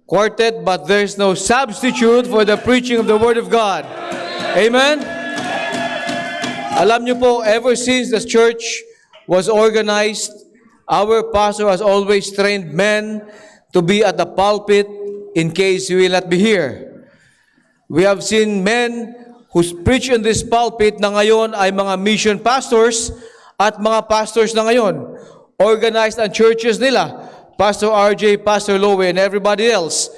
quartet, but there's no substitute for the preaching of the Word of God. Amen? Alam niyo po, ever since the church was organized, our pastor has always trained men to be at the pulpit in case we will not be here. We have seen men who preach in this pulpit na ngayon ay mga mission pastors at mga pastors na ngayon. Organized ang churches nila. Pastor RJ, Pastor Lowe, and everybody else.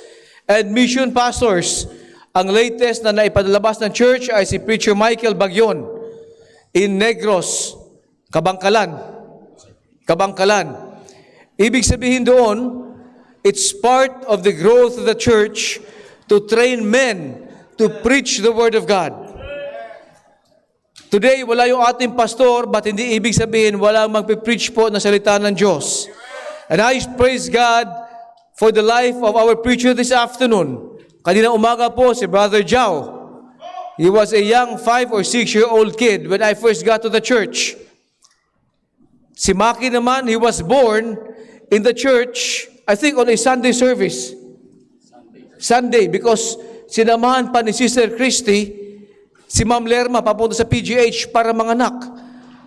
And mission pastors. Ang latest na naipadalabas ng church ay si Preacher Michael Bagyon in Negros, Kabangkalan. Ibig sabihin doon, it's part of the growth of the church to train men to preach the Word of God. Today, wala yung ating pastor, but hindi ibig sabihin walang magpipreach po ng salita ng Diyos. And I praise God for the life of our preacher this afternoon. Kanina umaga po si Brother Jao. He was a young 5 or 6-year-old kid when I first got to the church. Si Maki naman, he was born in the church, I think on a Sunday service. Sunday, because sinamahan pa ni Sister Christy, si Ma'am Lerma papunta sa PGH para manganak.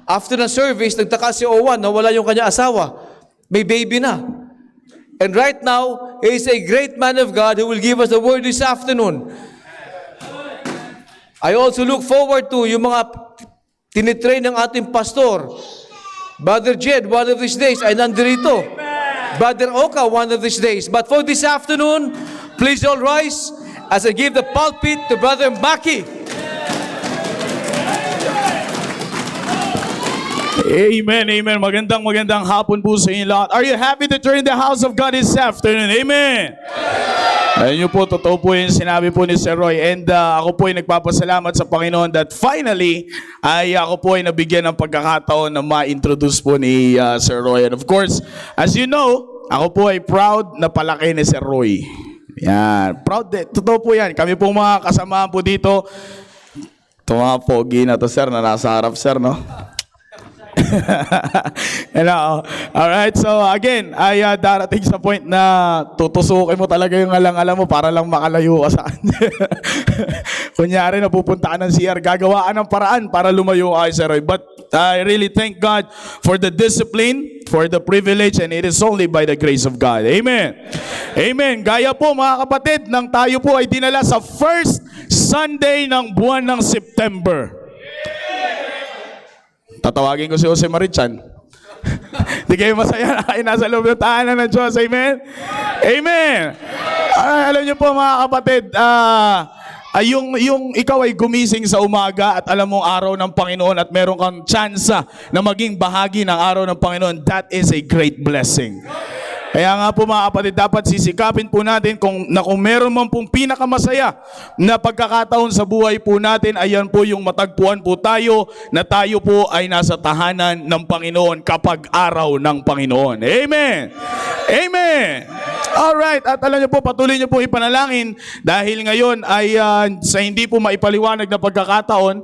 After the service, nagtaka si Owan na wala yung kanya asawa. May baby na. And right now, he is a great man of God who will give us the word this afternoon. I also look forward to yung mga tinitrain ng ating pastor. Brother Jed, one of these days, ay nandirito. Brother Oka, one of these days. But for this afternoon, please all rise as I give the pulpit to Brother Maki. Amen, amen. Magandang hapon po sa inyo lahat. Are you happy that you're in the house of God this afternoon? Amen. Ayun po, totoo po yung sinabi po ni Sir Roy. And ako po ay nagpapasalamat sa Panginoon that finally, ay ako po ay nabigyan ng pagkakataon na ma-introduce po ni Sir Roy. And of course, as you know, ako po ay proud na palaki ni Sir Roy. Yan, proud din. Totoo po yan. Kami po mga kasamahan po dito. Ito mga pogi na to, sir, na nasa harap, sir, no? Alright, so again, ay darating sa point na tutusukin mo talaga yung alang-alam mo para lang makalayo ka sa kanya. Kunyari, napupunta ka ng CR, gagawaan ng paraan para lumayo ka kay Sir Roy. But I really thank God for the discipline, for the privilege, and it is only by the grace of God. Amen. Amen. Gaya po mga kapatid, nang tayo po ay dinala sa first Sunday ng buwan ng September. Tatawagin ko si Jose Marichan. Di kayo masaya na kayo nasa loob ng tahanan ng Diyos. Amen? Amen! Alam niyo po mga kapatid, yung ikaw ay gumising sa umaga at alam mong araw ng Panginoon at meron kang tsansa na maging bahagi ng araw ng Panginoon, that is a great blessing. Kaya nga po mga kapatid, dapat sisikapin po natin kung meron man pong pinakamasaya na pagkakataon sa buhay po natin, ayan po yung matagpuan po tayo na tayo po ay nasa tahanan ng Panginoon kapag araw ng Panginoon. Amen! Amen! Alright, at alam niyo po, patuloy niyo po ipanalangin dahil ngayon ay sa hindi po maipaliwanag na pagkakataon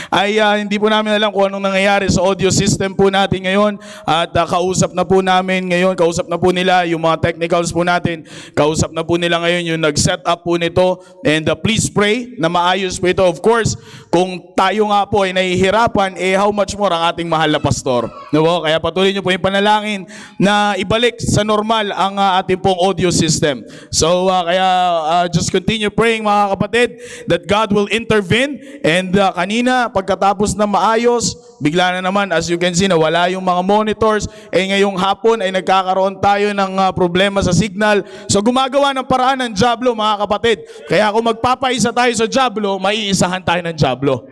ay hindi po namin alam kung anong nangyayari sa audio system po natin ngayon at kausap na po namin ngayon, kausap na po nila yung mga technicals po natin, kausap na po nila ngayon yung nag-set up po nito, and please pray na maayos po ito. Of course, kung tayo nga po ay nahihirapan, how much more ang ating mahal na pastor. No? Kaya patuloy niyo po yung panalangin na ibalik sa normal ang ating pong audio system. So kaya just continue praying mga kapatid that God will intervene, and kanina pagkatapos na maayos, bigla na naman as you can see na wala yung mga monitors, ngayong hapon ay nagkakaroon tayo ng problema sa signal. So gumagawa ng paraan ng Diablo mga kapatid. Kaya kung magpapaisa tayo sa Diablo, maiisahan tayo ng Diablo.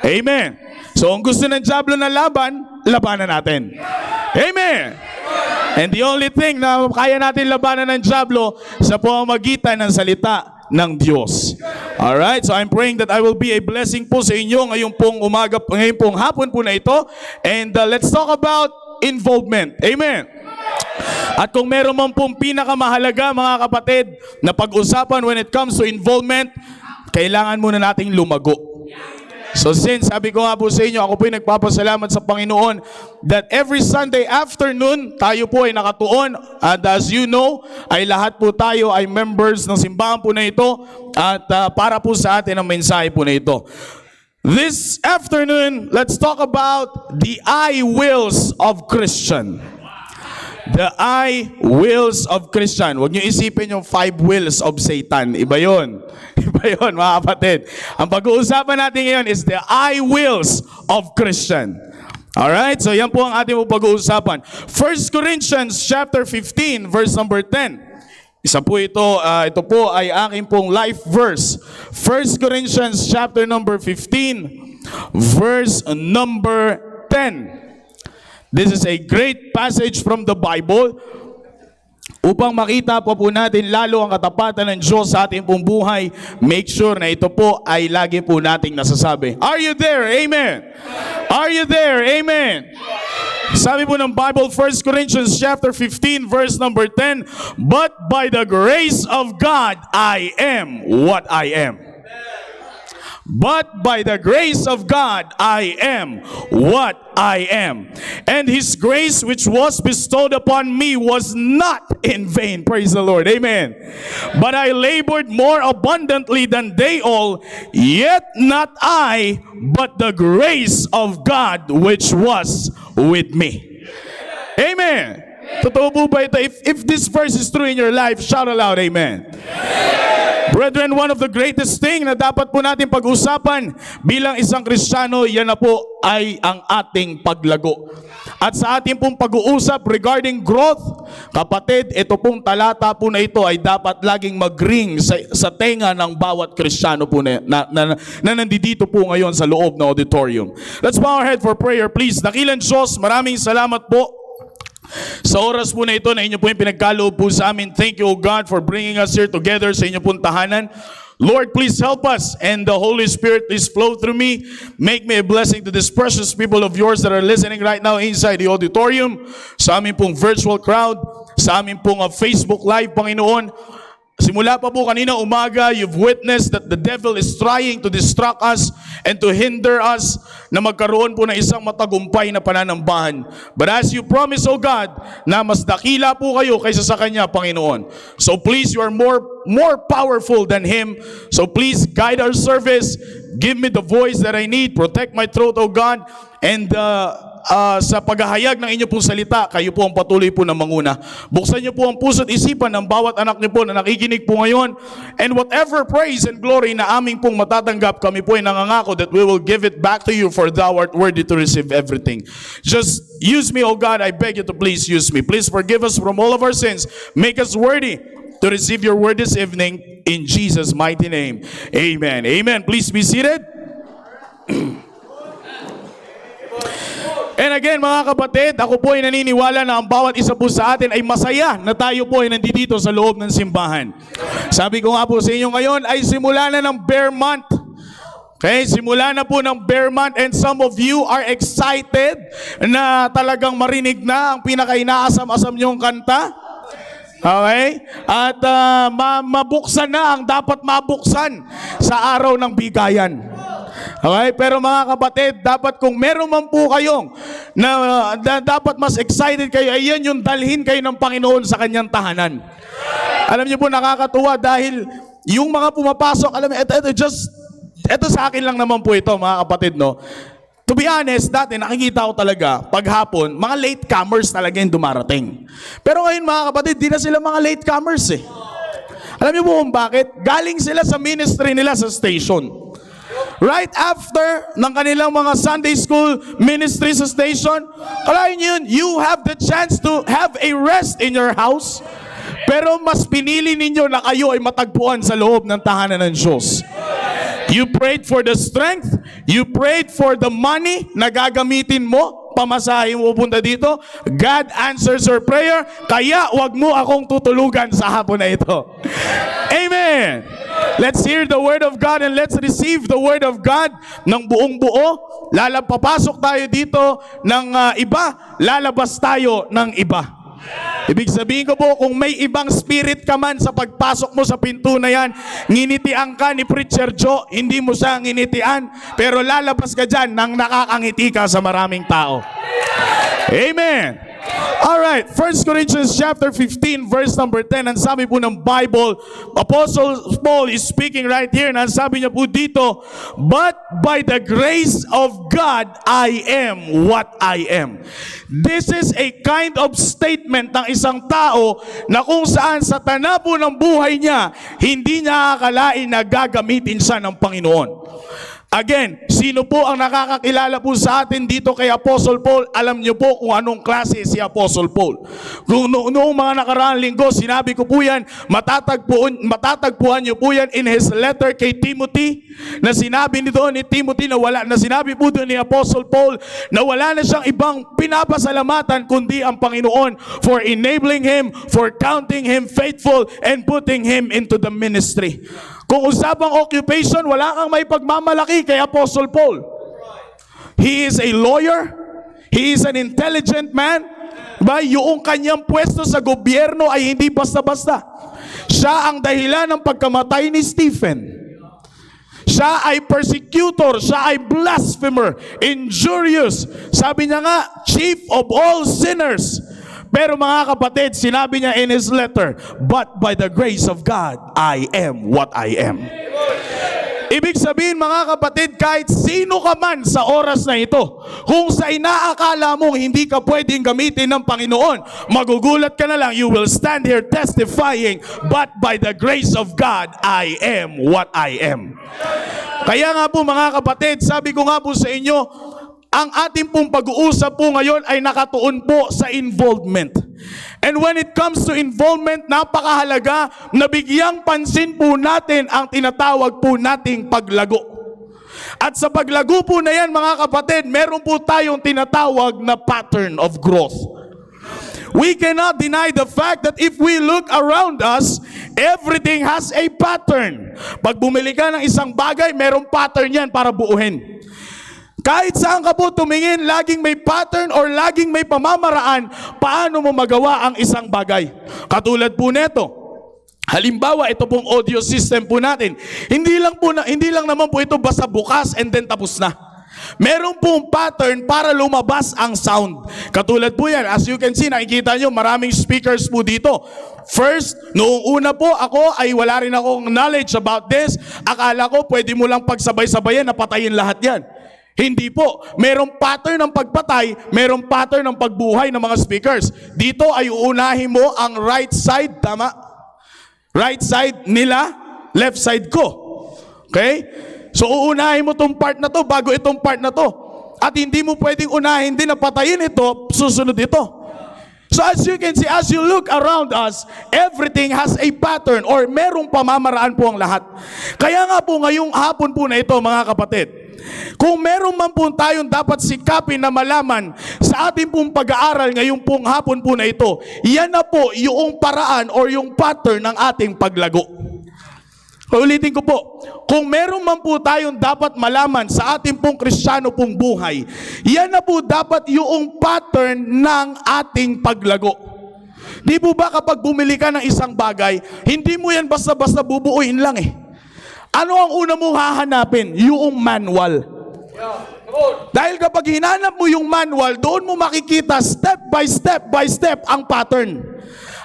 Amen. So kung gusto ng Diablo na labanan natin. Amen. And the only thing na kaya natin labanan ng Diablo sa pamamagitan ng salita ng Diyos. Alright, so I'm praying that I will be a blessing po sa inyo ngayong pong umaga, ngayong pong hapon po na ito. And let's talk about involvement. Amen. At kung meron man pong pinakamahalaga mga kapatid na pag-usapan when it comes to involvement, kailangan muna nating lumago. So since sabi ko nga po sa inyo, ako po ay nagpapasalamat sa Panginoon that every Sunday afternoon, tayo po ay nakatuon. At as you know, ay lahat po tayo ay members ng simbahan po na ito. At para po sa atin ang mensahe po na ito. This afternoon, let's talk about the I wills of Christian. The I wills of Christian. Huwag niyo isipin yung 5 wills of Satan. Iba yun. Iba yun, mga kapatid. Ang pag-uusapan natin ngayon is the I wills of Christian. Alright? So yan po ang ating pag-uusapan. 1 Corinthians chapter 15, verse number 10. Isa po ito, ito po ay aking pong life verse. 1 Corinthians chapter number 15, verse number 10. This is a great passage from the Bible upang makita po natin lalo ang katapatan ng Diyos sa ating pong buhay. Make sure na ito po ay lagi po nating nasasabi. Are you there? Amen. Are you there? Amen. Sabi po ng Bible, 1 Corinthians chapter 15, verse number 10, but by the grace of God, I am what I am. But by the grace of God, I am what I am. And His grace which was bestowed upon me was not in vain. Praise the Lord. Amen. But I labored more abundantly than they all, yet not I, but the grace of God which was with me. Amen. Totoo po ba ito? If this verse is true in your life, shout aloud, amen. Brethren, one of the greatest thing na dapat po natin pag-usapan bilang isang Kristiyano, yan na po ay ang ating paglago. At sa ating pong pag-uusap regarding growth, kapatid, ito pong talata po na ito ay dapat laging mag-ring sa tenga ng bawat Kristiyano po na nandito po ngayon sa loob ng auditorium. Let's bow our head for prayer, please. Dakilang Diyos, maraming salamat po sa oras po na ito na inyo po yung pinagkaloob po sa amin. Thank you, O God, for bringing us here together sa inyo pong tahanan. Lord, please help us, and the Holy Spirit, please flow through me. Make me a blessing to these precious people of yours that are listening right now inside the auditorium, sa amin pong virtual crowd, sa amin pong Facebook Live, Panginoon. Simula pa po kanina umaga, you've witnessed that the devil is trying to distract us and to hinder us na magkaroon po ng isang matagumpay na pananambahan. But as you promise, O God, na mas dakila po kayo kaysa sa Kanya, Panginoon. So please, you are more powerful than Him. So please, guide our service. Give me the voice that I need. Protect my throat, O God. And sa paghahayag ng inyo pong salita, kayo po ang patuloy po na manguna. Buksan niyo po ang puso at isipan ng bawat anak niyo po na nakikinig po ngayon. And whatever praise and glory na aming pong matatanggap, kami po ay nangangako that we will give it back to you, for thou art worthy to receive everything. Just use me, O God. I beg you to please use me. Please forgive us from all of our sins. Make us worthy to receive your word this evening. In Jesus' mighty name. Amen. Amen. Please be seated. And again, mga kapatid, ako po ay naniniwala na ang bawat isa po sa atin ay masaya na tayo po ay nandito sa loob ng simbahan. Sabi ko nga po sa inyo ngayon ay simula na ng Bear Month. Okay, simula na po ng Bear Month, and some of you are excited na talagang marinig na ang pinaka-inaasam-asam niyong kanta. Okay? At mabuksan na ang dapat mabuksan sa araw ng bigayan. Okay? Pero mga kapatid, dapat kung meron man po kayong na dapat mas excited kayo, ayan yung dalhin kayo ng Panginoon sa kanyang tahanan. Alam niyo po, nakakatuwa dahil yung mga pumapasok, alam niyo, ito sa akin lang naman po ito, mga kapatid, no? To be honest, dati nakikita ko talaga, paghapon, mga latecomers talaga yung dumarating. Pero ngayon, mga kapatid, di na sila mga latecomers eh. Alam niyo po kung bakit? Galing sila sa ministry nila sa station. Right after ng kanilang mga Sunday school ministry sa station, kalahin niyo yun, you have the chance to have a rest in your house. Pero mas pinili ninyo na kayo ay matagpuan sa loob ng tahanan ng Diyos. You prayed for the strength, you prayed for the money na gagamitin mo, pamasahin mo punta dito. God answers your prayer, kaya wag mo akong tutulugan sa hapon na ito. Amen! Let's hear the Word of God and let's receive the Word of God ng buong buo. Papasok tayo dito ng iba, lalabas tayo ng iba. Ibig sabihin ko po, kung may ibang spirit ka man sa pagpasok mo sa pinto na yan, nginitian ka ni Preacher Joe, hindi mo siya nginitian, pero lalabas ka dyan nang nakakangiti ka sa maraming tao. Amen. Alright, 1 Corinthians chapter 15 verse number 10, ang sabi po ng Bible, Apostle Paul is speaking right here, and ang sabi niya po dito, but by the grace of God, I am what I am. This is a kind of statement ng isang tao na kung saan sa tanapo ng buhay niya, hindi niya akalain na gagamitin siya ng Panginoon. Again, sino po ang nakakakilala po sa atin dito kay Apostle Paul? Alam niyo po kung anong klase si Apostle Paul. Kung noong mga nakaraang linggo, sinabi ko po yan, matatagpuan niyo po yan in his letter kay Timothy, na sinabi nito ni Timothy na sinabi po doon ni Apostle Paul na wala na siyang ibang pinapasalamatan kundi ang Panginoon for enabling him, for counting him faithful, and putting him into the ministry. Kung usapang occupation, wala kang may pagmamalaki kay Apostle Paul. He is a lawyer. He is an intelligent man. Ba, yung kanyang pwesto sa gobyerno ay hindi basta-basta. Siya ang dahilan ng pagkamatay ni Stephen. Siya ay persecutor, siya ay blasphemer, injurious. Sabi niya nga, chief of all sinners. Pero mga kapatid, sinabi niya in his letter, but by the grace of God, I am what I am. Ibig sabihin mga kapatid, kahit sino ka man sa oras na ito, kung sa inaakala mong hindi ka pwedeng gamitin ng Panginoon, magugulat ka na lang, you will stand here testifying, but by the grace of God, I am what I am. Kaya nga po mga kapatid, sabi ko nga po sa inyo, ang ating pong pag-uusap po ngayon ay nakatuon po sa involvement. And when it comes to involvement, napakahalaga na bigyang pansin po natin ang tinatawag po nating paglago. At sa paglago po na yan mga kapatid, meron po tayong tinatawag na pattern of growth. We cannot deny the fact that if we look around us, everything has a pattern. Pag bumili ka ng isang bagay, merong pattern yan para buuhin. Kahit saan ka po tumingin, laging may pattern or laging may pamamaraan paano mo magawa ang isang bagay. Katulad po neto. Halimbawa, ito pong audio system po natin. Hindi lang naman po ito basta bukas and then tapos na. Meron pong pattern para lumabas ang sound. Katulad po yan, as you can see, nakikita nyo, maraming speakers po dito. First, noong una po, ako ay wala rin akong knowledge about this. Akala ko, pwede mo lang pagsabay-sabayan na patayin lahat yan. Hindi po. Merong pattern ng pagpatay, merong pattern ng pagbuhay ng mga speakers. Dito ay uunahin mo ang right side, tama? Right side nila, left side ko. Okay? So uunahin mo itong part na to bago itong part na to. At hindi mo pwedeng unahin din na patayin ito, susunod ito. So as you can see, as you look around us, everything has a pattern or merong pamamaraan po ang lahat. Kaya nga po ngayong hapon po na ito mga kapatid, kung meron man po tayong dapat sikapin na malaman sa ating pong pag-aaral ngayong pong hapon po na ito, yan na po yung paraan or yung pattern ng ating paglago. Ulitin ko po, kung meron man po tayong dapat malaman sa ating pong Kristiyano pong buhay, yan na po dapat yung pattern ng ating paglago. Di po ba kapag bumili ka ng isang bagay, hindi mo yan basta-basta bubuuin lang eh. Ano ang una mong hahanapin? Yung manual. Dahil kapag hinanap mo yung manual, doon mo makikita step by step ang pattern.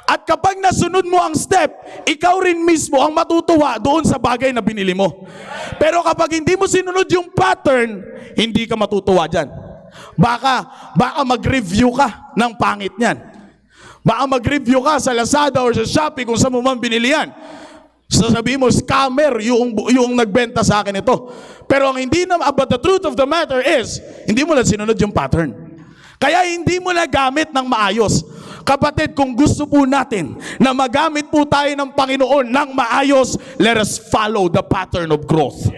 At kapag nasunod mo ang step, ikaw rin mismo ang matutuwa doon sa bagay na binili mo. Pero kapag hindi mo sinunod yung pattern, hindi ka matutuwa dyan. Baka mag-review ka ng pangit niyan. Baka mag-review ka sa Lazada or sa Shopee kung saan mo man binili yan. Sasabihin mo, scammer yung nagbenta sa akin ito. Pero ang hindi naman, but the truth of the matter is, hindi mo na sinunod yung pattern. Kaya hindi mo na gamit ng maayos. Kapatid, kung gusto po natin na magamit po tayo ng Panginoon ng maayos, let us follow the pattern of growth.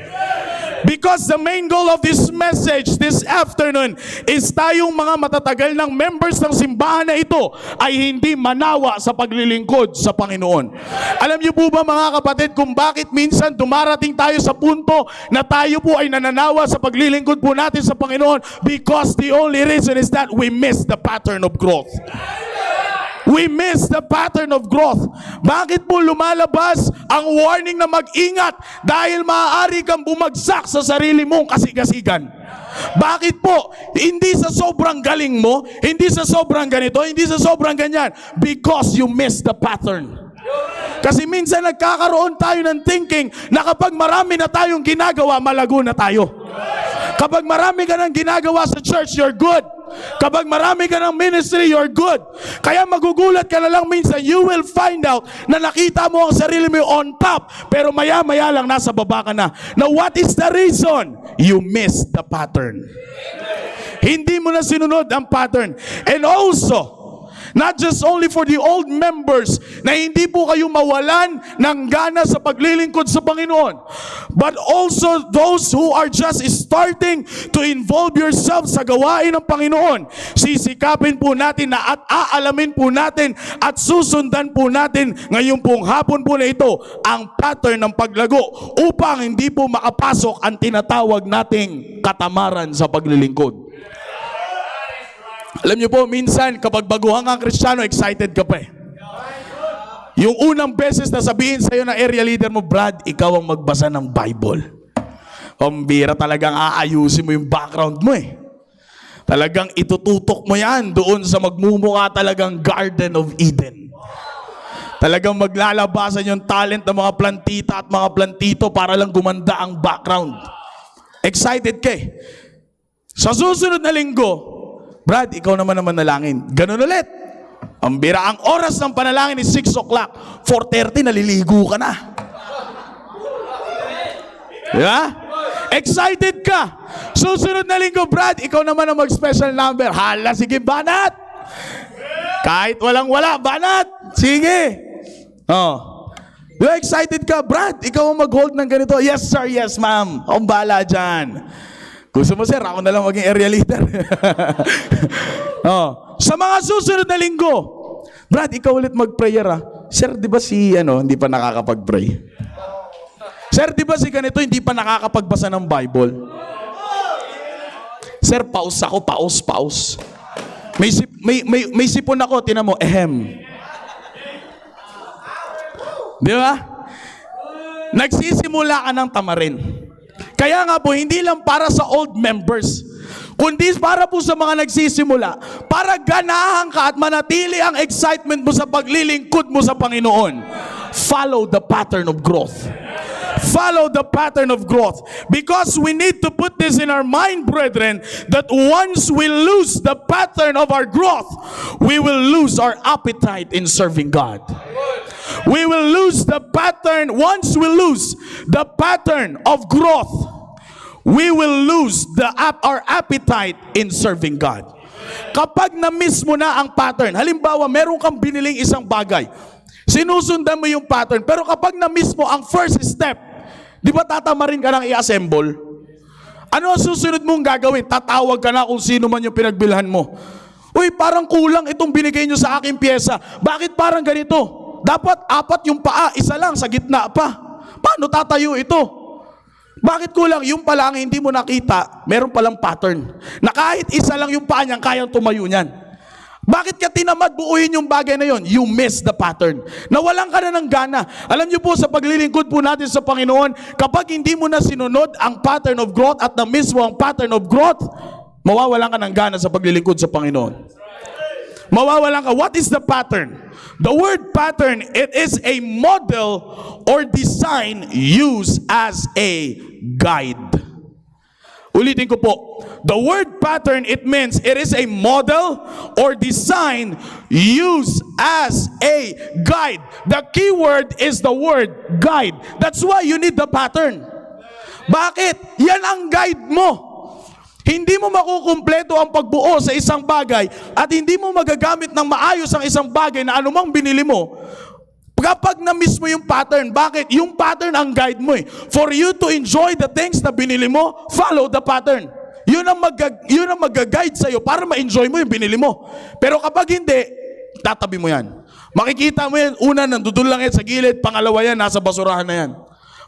Because the main goal of this message this afternoon is tayong mga matatagal ng members ng simbahan na ito ay hindi manawa sa paglilingkod sa Panginoon. Alam niyo po ba mga kapatid kung bakit minsan dumarating tayo sa punto na tayo po ay nananawa sa paglilingkod po natin sa Panginoon? Because the only reason is that we miss the pattern of growth. We miss the pattern of growth. Bakit po lumalabas ang warning na mag-ingat dahil maaari kang bumagsak sa sarili mong kasigasigan? Bakit po? Hindi sa sobrang galing mo, hindi sa sobrang ganito, hindi sa sobrang ganyan. Because you miss the pattern. Kasi minsan nagkakaroon tayo ng thinking na kapag marami na tayong ginagawa, malago na tayo. Kapag marami ka ng ginagawa sa church, you're good. Kapag marami ka ng ministry, you're good. Kaya magugulat ka na lang minsan, you will find out na nakita mo ang sarili mo on top, pero maya-maya lang nasa baba ka na. Now, what is the reason? You missed the pattern. Hindi mo na sinunod ang pattern. And also, not just only for the old members na hindi po kayo mawalan ng gana sa paglilingkod sa Panginoon, but also those who are just starting to involve yourself sa gawain ng Panginoon. Sisikapin po natin na at aalamin po natin at susundan po natin ngayong pong hapon po na ito ang pattern ng paglago upang hindi po makapasok ang tinatawag nating katamaran sa paglilingkod. Alam niyo po, minsan kapag baguhan kang Kristiyano, excited ka pa eh. Yung unang beses na sabihin sa'yo na area leader mo, Brad, ikaw ang magbasa ng Bible. Pambira, talagang aayusin mo yung background mo eh. Talagang itututok mo yan doon sa magmumukha talagang Garden of Eden. Talagang maglalabasan yung talent ng mga plantita at mga plantito para lang gumanda ang background. Excited ka eh. Sa susunod na linggo, Brad, ikaw naman ang manalangin. Ganun ulit. Ang bira, ang oras ng panalangin is 6 o'clock. 4:30, naliligo ka na. Diba? Excited ka. Susunod na linggo, Brad, ikaw naman ang mag-special number. Hala, sige, banat. Kahit walang-wala, banat. Sige. Oh. Diba, excited ka, Brad, ikaw ang mag-hold ng ganito. Yes, sir, yes, ma'am. Akong bahala dyan. Gusto mo, sir, ako na lang maging area leader. Oh. Sa mga susunod na linggo, Brad, ikaw ulit mag-prayer ah. Sir, di ba si, hindi pa nakakapag-pray? Sir, di ba si ganito, hindi pa nakakapagbasa ng Bible? Sir, paus ako, paus. May sipon ako, tinan mo, ehem. Di ba? Nagsisimula ka ng tamarin. Kaya nga po, hindi lang para sa old members, kundi para po sa mga nagsisimula, para ganahan ka at manatili ang excitement mo sa paglilingkod mo sa Panginoon. Follow the pattern of growth. Follow the pattern of growth. Because we need to put this in our mind, brethren, that once we lose the pattern of our growth, we will lose our appetite in serving God. We will lose the pattern. Once we lose the pattern of growth, we will lose our appetite in serving God. Kapag na-miss mo na ang pattern, halimbawa, meron kang biniling isang bagay, sinusundan mo yung pattern, pero kapag na-miss mo ang first step, di ba tatamarin ka nang i-assemble? Ano ang susunod mong gagawin? Tatawag ka na kung sino man yung pinagbilhan mo. Uy, parang kulang itong binigay nyo sa aking pyesa. Bakit parang ganito? Dapat 4 yung paa, isa lang sa gitna pa. Paano tatayo ito? Bakit kulang? Yung pala ang hindi mo nakita, meron palang pattern. Na kahit isa lang yung paa niyan, kayang tumayo niyan. Bakit ka tinamad buuin yung bagay na yon? You miss the pattern. Nawalan ka na ng gana. Alam niyo po, sa paglilingkod po natin sa Panginoon, kapag hindi mo na sinunod ang pattern of growth at na-miss mo ang pattern of growth, mawawalan ka ng gana sa paglilingkod sa Panginoon. Mawawalan ka. What is the pattern? The word pattern, it is a model or design used as a guide. Ulitin ko po. The word pattern, it means it is a model or design used as a guide. The key word is the word guide. That's why you need the pattern. Bakit? Yan ang guide mo. Hindi mo makukumpleto ang pagbuo sa isang bagay at hindi mo magagamit ng maayos ang isang bagay na anumang binili mo kapag na-miss mo yung pattern. Bakit? Yung pattern ang guide mo eh. For you to enjoy the things na binili mo, follow the pattern. Yun ang mag-guide sa'yo para ma-enjoy mo yung binili mo. Pero kapag hindi, tatabi mo yan. Makikita mo yan, una, nandudul lang yan sa gilid, pangalawa yan, nasa basurahan na yan.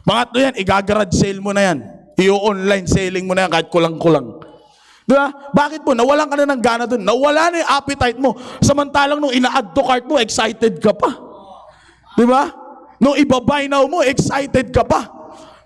Pangatlo yan, igagarage sale mo na yan. I-online selling mo na yan kahit kulang-kulang. Diba? Bakit po? Nawalan ka na ng gana dun. Nawala na yung appetite mo. Samantalang nung ina-add to cart mo, excited ka pa. Diba? Nung iba-buy now mo, excited ka pa.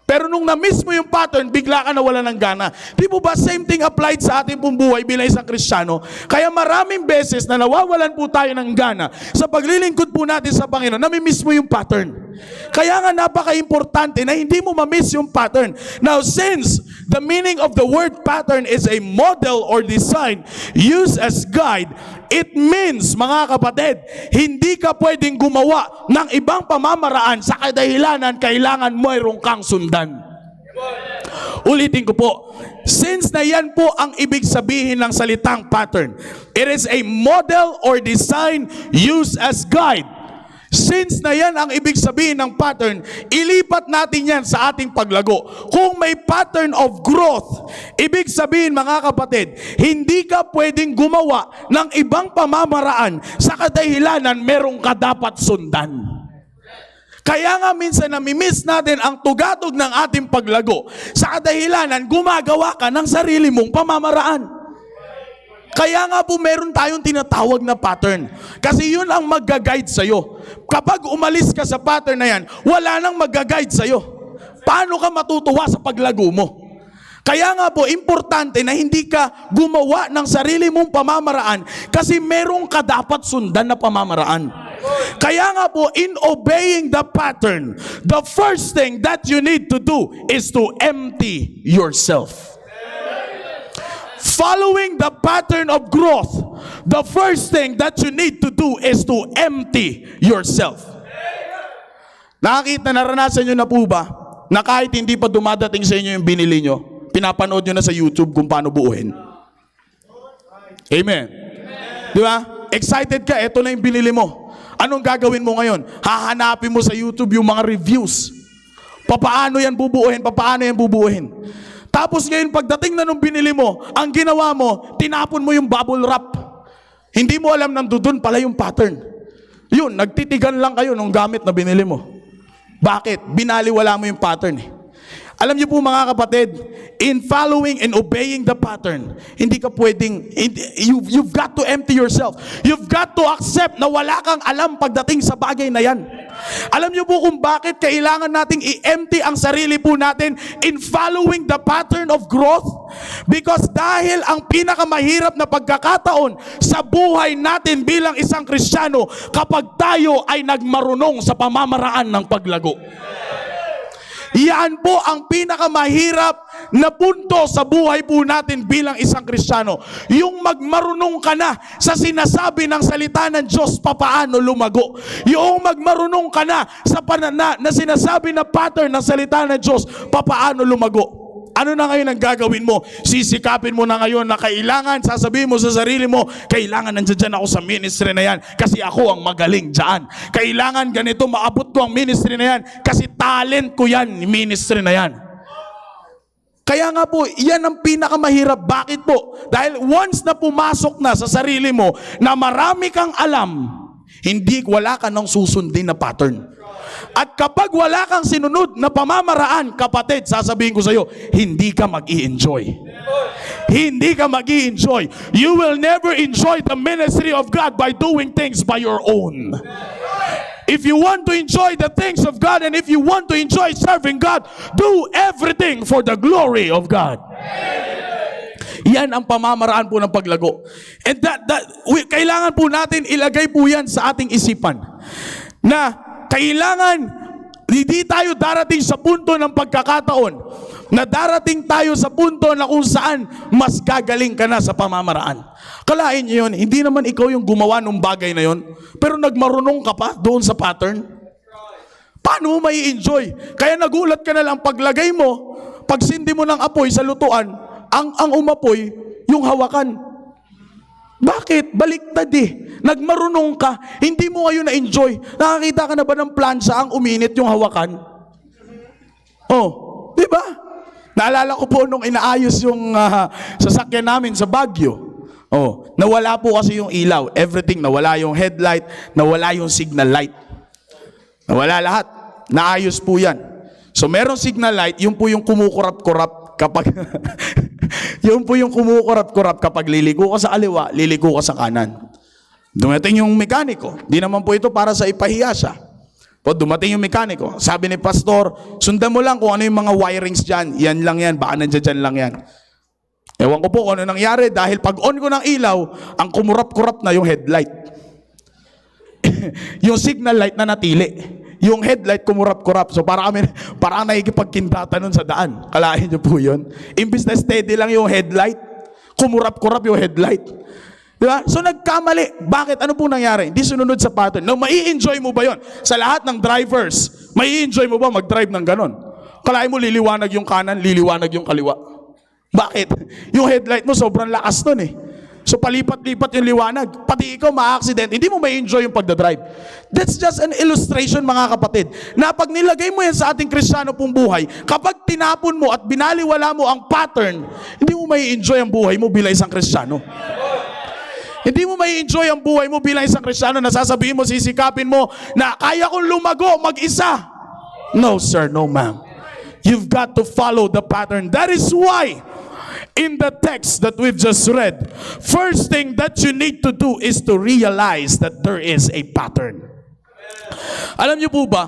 Pero nung na-miss mo yung pattern, bigla ka nawala ng gana. Di po ba same thing applied sa ating pong buhay bilang isang Kristiyano? Kaya maraming beses na nawawalan po tayo ng gana sa paglilingkod po natin sa Panginoon, nami-miss mo yung pattern. Kaya nga napaka-importante na hindi mo ma-miss yung pattern. Now, since the meaning of the word pattern is a model or design used as guide, it means, mga kapatid, hindi ka pwedeng gumawa ng ibang pamamaraan sa kadahilanan kailangan mayroon kang sundan. Ulitin ko po, since na yan po ang ibig sabihin ng salitang pattern, it is a model or design used as guide. Since na yan ang ibig sabihin ng pattern, ilipat natin yan sa ating paglago. Kung may pattern of growth, ibig sabihin mga kapatid, hindi ka pwedeng gumawa ng ibang pamamaraan sa kadahilanan merong ka dapat sundan. Kaya nga minsan nami-miss natin ang tugatog ng ating paglago sa kadahilanan gumagawa ka ng sarili mong pamamaraan. Kaya nga po meron tayong tinatawag na pattern. Kasi yun ang mag-guide sa'yo. Kapag umalis ka sa pattern na yan, wala nang mag-guide sa'yo. Paano ka matutuwa sa paglago mo? Kaya nga po, importante na hindi ka gumawa ng sarili mong pamamaraan kasi meron ka dapat sundan na pamamaraan. Kaya nga po, in obeying the pattern, the first thing that you need to do is to empty yourself. Following the pattern of growth, the first thing that you need to do is to empty yourself. Naranasan nyo na po ba na kahit hindi pa dumadating sa inyo yung binili nyo, pinapanood nyo na sa YouTube kung paano buuhin? Amen. Di ba? Excited ka, eto na yung binili mo. Anong gagawin mo ngayon? Hahanapin mo sa YouTube yung mga reviews. Papaano yan bubuuhin? Papaano yan bubuuhin? Tapos ngayon, pagdating na nung binili mo, ang ginawa mo, tinapon mo yung bubble wrap. Hindi mo alam nandun pala yung pattern. Yun, nagtitigan lang kayo nung gamit na binili mo. Bakit? Binaliwala mo yung pattern eh. Alam niyo po mga kapatid, in following and obeying the pattern, hindi ka pwedeng, you've got to empty yourself. You've got to accept na wala kang alam pagdating sa bagay na yan. Alam niyo po kung bakit kailangan nating i-empty ang sarili po natin in following the pattern of growth? Because dahil ang pinakamahirap na pagkakataon sa buhay natin bilang isang Kristiyano kapag tayo ay nagmarunong sa pamamaraan ng paglago. Yan po ang pinakamahirap na punto sa buhay po natin bilang isang Kristiyano. Yung magmarunong ka na sa sinasabi ng salita ng Diyos, papaano lumago. Yung magmarunong ka na sa na sinasabi na pattern ng salita ng Diyos, papaano lumago. Ano na ngayon ang gagawin mo? Sisikapin mo na ngayon na kailangan, sasabihin mo sa sarili mo, kailangan nandiyan ako sa ministry na yan kasi ako ang magaling dyan. Kailangan ganito, maabot ko ang ministry na yan kasi talent ko yan, ministry na yan. Kaya nga po, yan ang pinakamahirap. Bakit po? Dahil once na pumasok na sa sarili mo na marami kang alam, wala ka nang susundin na pattern. At kapag wala kang sinunod na pamamaraan, kapatid, sasabihin ko sa iyo, hindi ka mag-i-enjoy. Hindi ka mag-i-enjoy. You will never enjoy the ministry of God by doing things by your own. If you want to enjoy the things of God and if you want to enjoy serving God, do everything for the glory of God. Yan ang pamamaraan po ng paglago. And kailangan po natin ilagay po yan sa ating isipan. Na kailangan, hindi tayo darating sa punto ng pagkakataon na darating tayo sa punto na kung saan mas gagaling ka na sa pamamaraan. Kalain niyo yun, hindi naman ikaw yung gumawa ng bagay na yun, pero nagmarunong ka pa doon sa pattern. Paano mo mai enjoy? Kaya nagulat ka na lang paglagay mo, pagsindi mo ng apoy sa lutuan, ang umapoy, yung hawakan. Bakit? Baliktad eh. Nagmarunong ka, hindi mo ngayon na-enjoy. Nakakita ka na ba ng plansa ang uminit yung hawakan? Oh, di ba? Naalala ko po nung inaayos yung sasakyan namin sa Baguio. Oh, nawala po kasi yung ilaw. Everything, nawala yung headlight, nawala yung signal light. Nawala lahat. Naayos po yan. So merong signal light, yun po yung kumukurap-kurap kapag Yun po yung kumukurap-kurap kapag liliko ka sa kaliwa, liliko ka sa kanan. Dumating yung mekaniko. Di naman po ito para sa ipahiya siya. Po, dumating yung mekaniko. Sabi ni pastor, sundan mo lang kung ano yung mga wirings dyan. Yan lang yan, baka nandiyan lang yan. Ewan ko po kung ano nangyari dahil pag on ko ng ilaw, ang kumurap-kurap na yung headlight. Yung signal light na natili. Yung headlight kumurap-kurap. So parang nakikipagkindata nun sa daan. Kalahin niyo po yun. Imbis na steady lang yung headlight, kumurap-kurap yung headlight. Diba? So nagkamali. Bakit? Ano po nangyari? Hindi sununod sa pattern. No, mai-enjoy mo ba yun? Sa lahat ng drivers, mai-enjoy mo ba mag-drive ng ganon? Kalahin mo liliwanag yung kanan, liliwanag yung kaliwa. Bakit? Yung headlight mo sobrang lakas nun eh. So palipat-lipat yung liwanag. Pati ikaw ma-accident, hindi mo may enjoy yung pagdadrive. That's just an illustration mga kapatid. Na pag nilagay mo yan sa ating Kristiyano pong buhay, kapag tinapon mo at binaliwala mo ang pattern, hindi mo may enjoy ang buhay mo bilang isang Kristiyano. Hindi mo may enjoy ang buhay mo bilang isang Kristiyano na sasabihin mo, sisikapin mo na kaya kong lumago mag-isa. No sir, no ma'am. You've got to follow the pattern. That is why in the text that we've just read, first thing that you need to do is to realize that there is a pattern. Alam niyo po ba,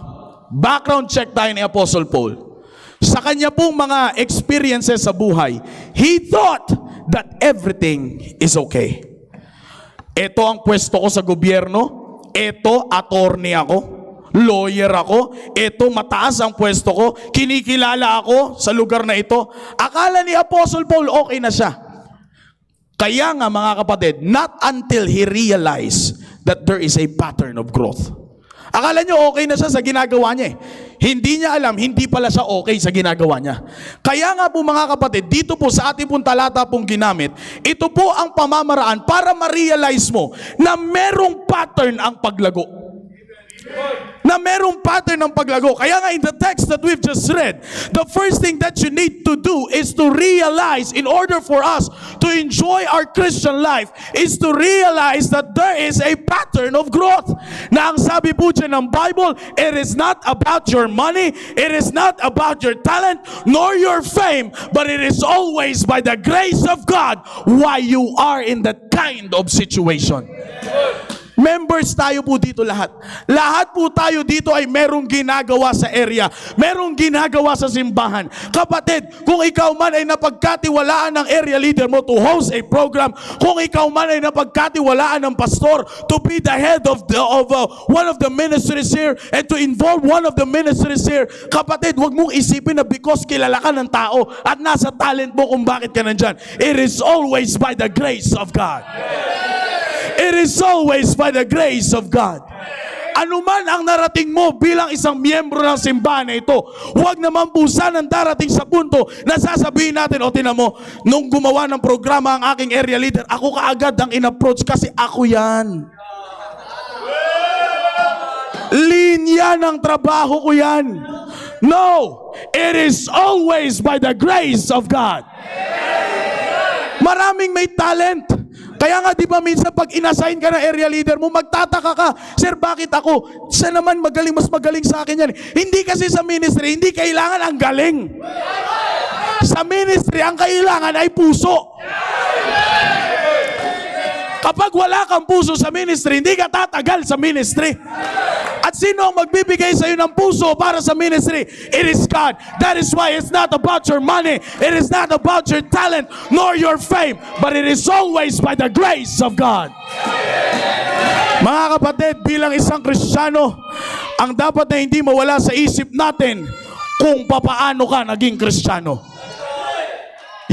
background check tayo ni Apostle Paul. Sa kanya pong mga experiences sa buhay, he thought that everything is okay. Ito ang pwesto ko sa gobyerno, ito attorney ako, lawyer ako, ito mataas ang pwesto ko, kinikilala ako sa lugar na ito. Akala ni Apostle Paul okay na siya. Kaya nga mga kapatid, not until he realized that there is a pattern of growth. Akala niyo okay na siya sa ginagawa niya eh. Hindi niya alam, hindi pala siya okay sa ginagawa niya. Kaya nga po mga kapatid, dito po sa ating pong talata pong ginamit, ito po ang pamamaraan para ma-realize mo na merong pattern ang paglago. Na merong pattern ng paglago. Kaya nga in the text that we've just read, the first thing that you need to do is to realize, in order for us to enjoy our Christian life, is to realize that there is a pattern of growth. Na ang sabi po dyan ng Bible, it is not about your money, it is not about your talent, nor your fame, but it is always by the grace of God why you are in that kind of situation. Members tayo po dito lahat. Lahat po tayo dito ay merong ginagawa sa area. Merong ginagawa sa simbahan. Kapatid, kung ikaw man ay napagkatiwalaan ng area leader mo to host a program, kung ikaw man ay napagkatiwalaan ng pastor to be the head of one of the ministries here and to involve one of the ministries here, kapatid, wag mong isipin na because kilala ka ng tao at nasa talent mo kung bakit ka nandyan. It is always by the grace of God. It is always by the grace of God. Ano man ang narating mo bilang isang miyembro ng simbahan na ito, huwag naman po sanang darating sa punto na sasabihin natin, o tinan mo, nung gumawa ng programa ang aking area leader, ako kaagad ang in-approach kasi ako yan. Linya ng trabaho ko yan. No, it is always by the grace of God. Maraming may talent. Kaya nga di ba minsan pag inassign ka na area leader mo, magtataka ka, sir bakit ako? Siya naman mas magaling sa akin yan. Hindi kasi sa ministry, hindi kailangan ang galing. Sa ministry, ang kailangan ay puso. Kapag wala kang puso sa ministry, hindi ka tatagal sa ministry. At sino ang magbibigay sa iyo ng puso para sa ministry? It is God. That is why it's not about your money. It is not about your talent nor your fame. But it is always by the grace of God. Mga kapatid, bilang isang Kristiyano, ang dapat na hindi mawala sa isip natin kung papaano ka naging Kristiyano.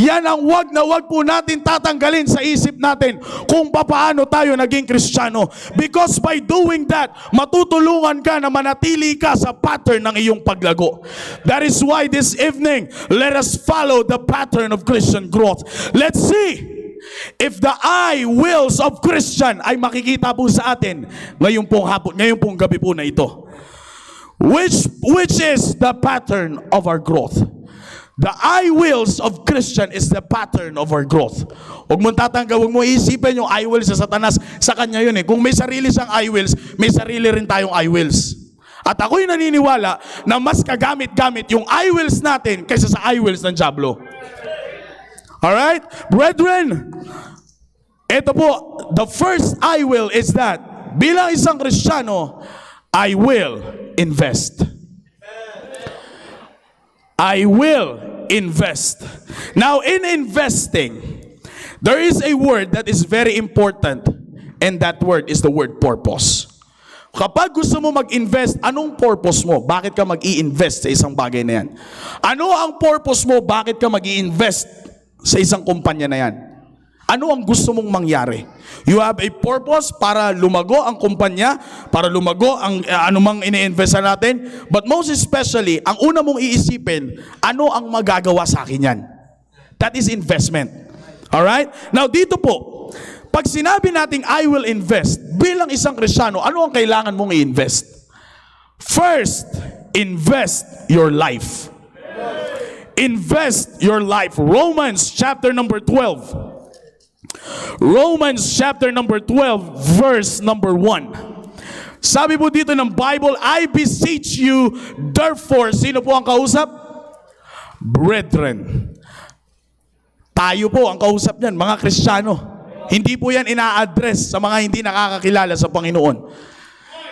Yan ang wag na wag po natin tatanggalin sa isip natin kung paano tayo naging Kristiyano. Because by doing that, matutulungan ka na manatili ka sa pattern ng iyong paglago. That is why this evening, let us follow the pattern of Christian growth. Let's see if the I wills of Christian ay makikita po sa atin ngayong pong hapon, ngayong pong gabi po na ito. Which is the pattern of our growth. The I wills of Christian is the pattern of our growth. Huwag mong tatanggal, huwag mo isipin yung I wills sa Satanas. Sa kanya yun eh. Kung may sarili siyang I wills, may sarili rin tayong I wills. At ako'y naniniwala na mas kagamit-gamit yung I wills natin kaysa sa I wills ng dyablo. Alright? Brethren, ito po, the first I will is that, bilang isang Kristiyano, I will invest. I will invest. Now, in investing, there is a word that is very important, and that word is the word purpose. Kapag gusto mo mag-invest, anong purpose mo? Bakit ka mag-i-invest sa isang bagay na yan? Ano ang purpose mo? Bakit ka mag-i-invest sa isang kumpanya na yan? Ano ang gusto mong mangyari? You have a purpose para lumago ang kumpanya, para lumago ang anumang ini-invest natin. But most especially, ang una mong iisipin, ano ang magagawa sa akin yan? That is investment. Alright? Now dito po, pag sinabi nating I will invest, bilang isang Kristiyano, ano ang kailangan mong i-invest? First, invest your life. Invest your life. Romans chapter number 12. Romans chapter number 12, verse number 1. Sabi po dito ng Bible, I beseech you, therefore, sino po ang kausap? Brethren. Tayo po ang kausap niyan, mga Kristiyano. Hindi po yan ina-address sa mga hindi nakakakilala sa Panginoon.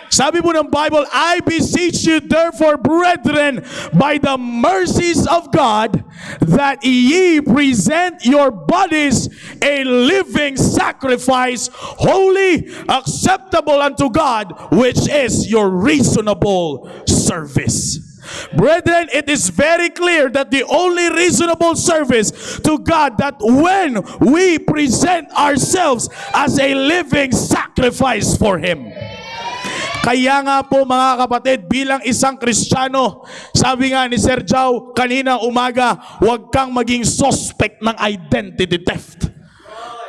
Sabi po ng Bible, I beseech you therefore, brethren, by the mercies of God, that ye present your bodies a living sacrifice, holy, acceptable unto God, which is your reasonable service. Brethren, it is very clear that the only reasonable service to God, that when we present ourselves as a living sacrifice for Him. Kaya nga po mga kapatid, bilang isang Kristiyano, sabi nga ni Sir Jao kanina umaga, huwag kang maging suspect ng identity theft.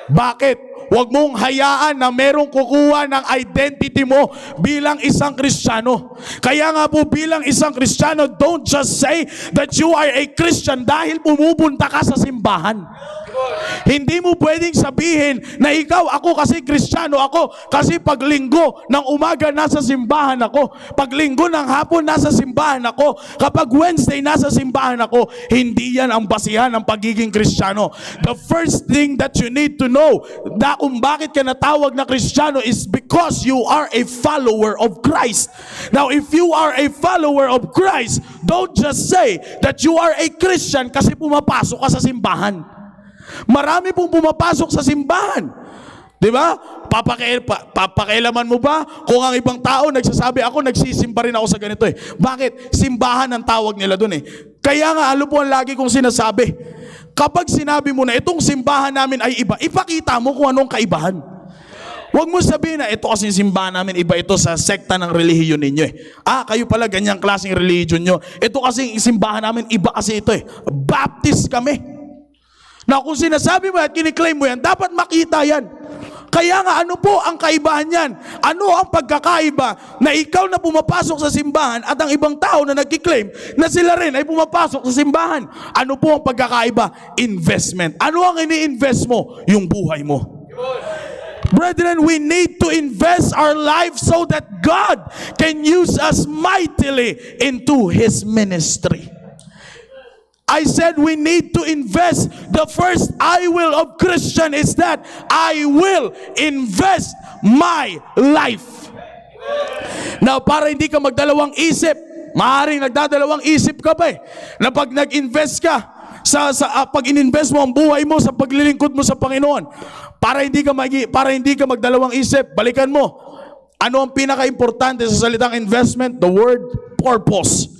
Bakit? Huwag mong hayaan na merong kukuha ng identity mo bilang isang Kristiyano. Kaya nga po bilang isang Kristiyano, don't just say that you are a Christian dahil pumupunta ka sa simbahan. Hindi mo pwedeng sabihin na ako kasi Kristiyano ako, kasi pag linggo ng umaga nasa simbahan ako, pag linggo ng hapon nasa simbahan ako, kapag Wednesday nasa simbahan ako. Hindi yan ang basihan ng pagiging Kristiyano. The first thing that you need to know, na kung bakit ka natawag na Kristiyano, is because you are a follower of Christ. Now, if you are a follower of Christ, don't just say that you are a Christian kasi pumapasok ka sa simbahan. Marami pong pumapasok sa simbahan. Di ba? Papakailaman mo ba kung ang ibang tao nagsasabi, ako nagsisimba rin ako sa ganito eh. Bakit? Simbahan ang tawag nila dun eh. Kaya nga, alam po ang lagi kong sinasabi, kapag sinabi mo na itong simbahan namin ay iba, ipakita mo kung anong kaibahan. Huwag mo sabihin na ito kasi simbahan namin, iba ito sa sekta ng relihiyon ninyo eh. Kayo pala ganyang klaseng relihiyon nyo. Ito kasi simbahan namin, iba kasi ito eh. Baptist kami. Na kung sinasabi mo at kiniklaim mo yan, dapat makita yan. Kaya nga, ano po ang kaibahan yan? Ano ang pagkakaiba na ikaw na pumapasok sa simbahan at ang ibang tao na nagkiklaim na sila rin ay pumapasok sa simbahan? Ano po ang pagkakaiba? Investment. Ano ang ini-invest mo? Yung buhay mo. Brethren, we need to invest our life so that God can use us mightily into His ministry. I said we need to invest. The first I will of Christian is that I will invest my life. Now, para hindi ka magdalawang isip, maaaring nagdadalawang isip ka pa eh, na pag nag-invest ka, pag in-invest mo ang buhay mo sa paglilingkod mo sa Panginoon, para hindi ka magdalawang isip, balikan mo. Ano ang pinaka-importante sa salitang investment? The word purpose.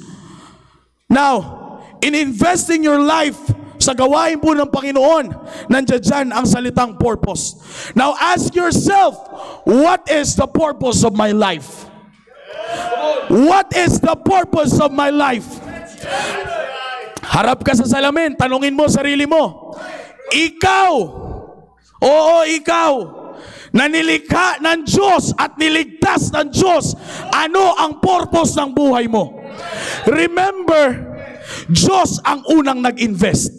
Now, in investing your life sa gawain po ng Panginoon, nandiyan dyan ang salitang purpose. Now ask yourself, what is the purpose of my life? What is the purpose of my life? Harap ka sa salamin, tanungin mo sarili mo. Ikaw, oo ikaw, na nilikha ng Diyos at niligtas ng Diyos, ano ang purpose ng buhay mo? Remember, Diyos ang unang nag-invest.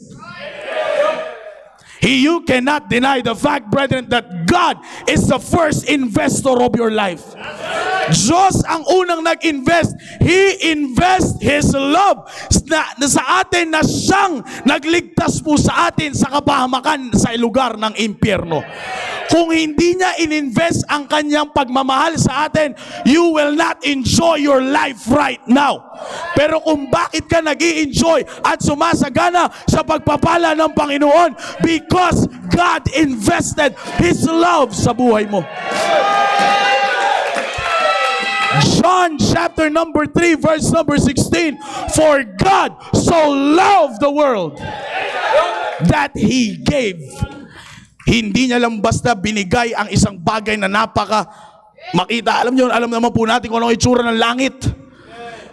You cannot deny the fact, brethren, that God is the first investor of your life. Diyos ang unang nag-invest. He invest His love na sa atin, na siyang nagligtas po sa atin sa kapahamakan sa lugar ng impyerno. Kung hindi niya ininvest ang kanyang pagmamahal sa atin, you will not enjoy your life right now. Pero kung bakit ka nag-i-enjoy at sumasagana sa pagpapala ng Panginoon, because God invested His love sa buhay mo. John chapter number 3 verse number 16, for God so loved the world that He gave. Hindi niya lang basta binigay ang isang bagay na napaka makita. Alam naman po natin kung anong itsura ng langit.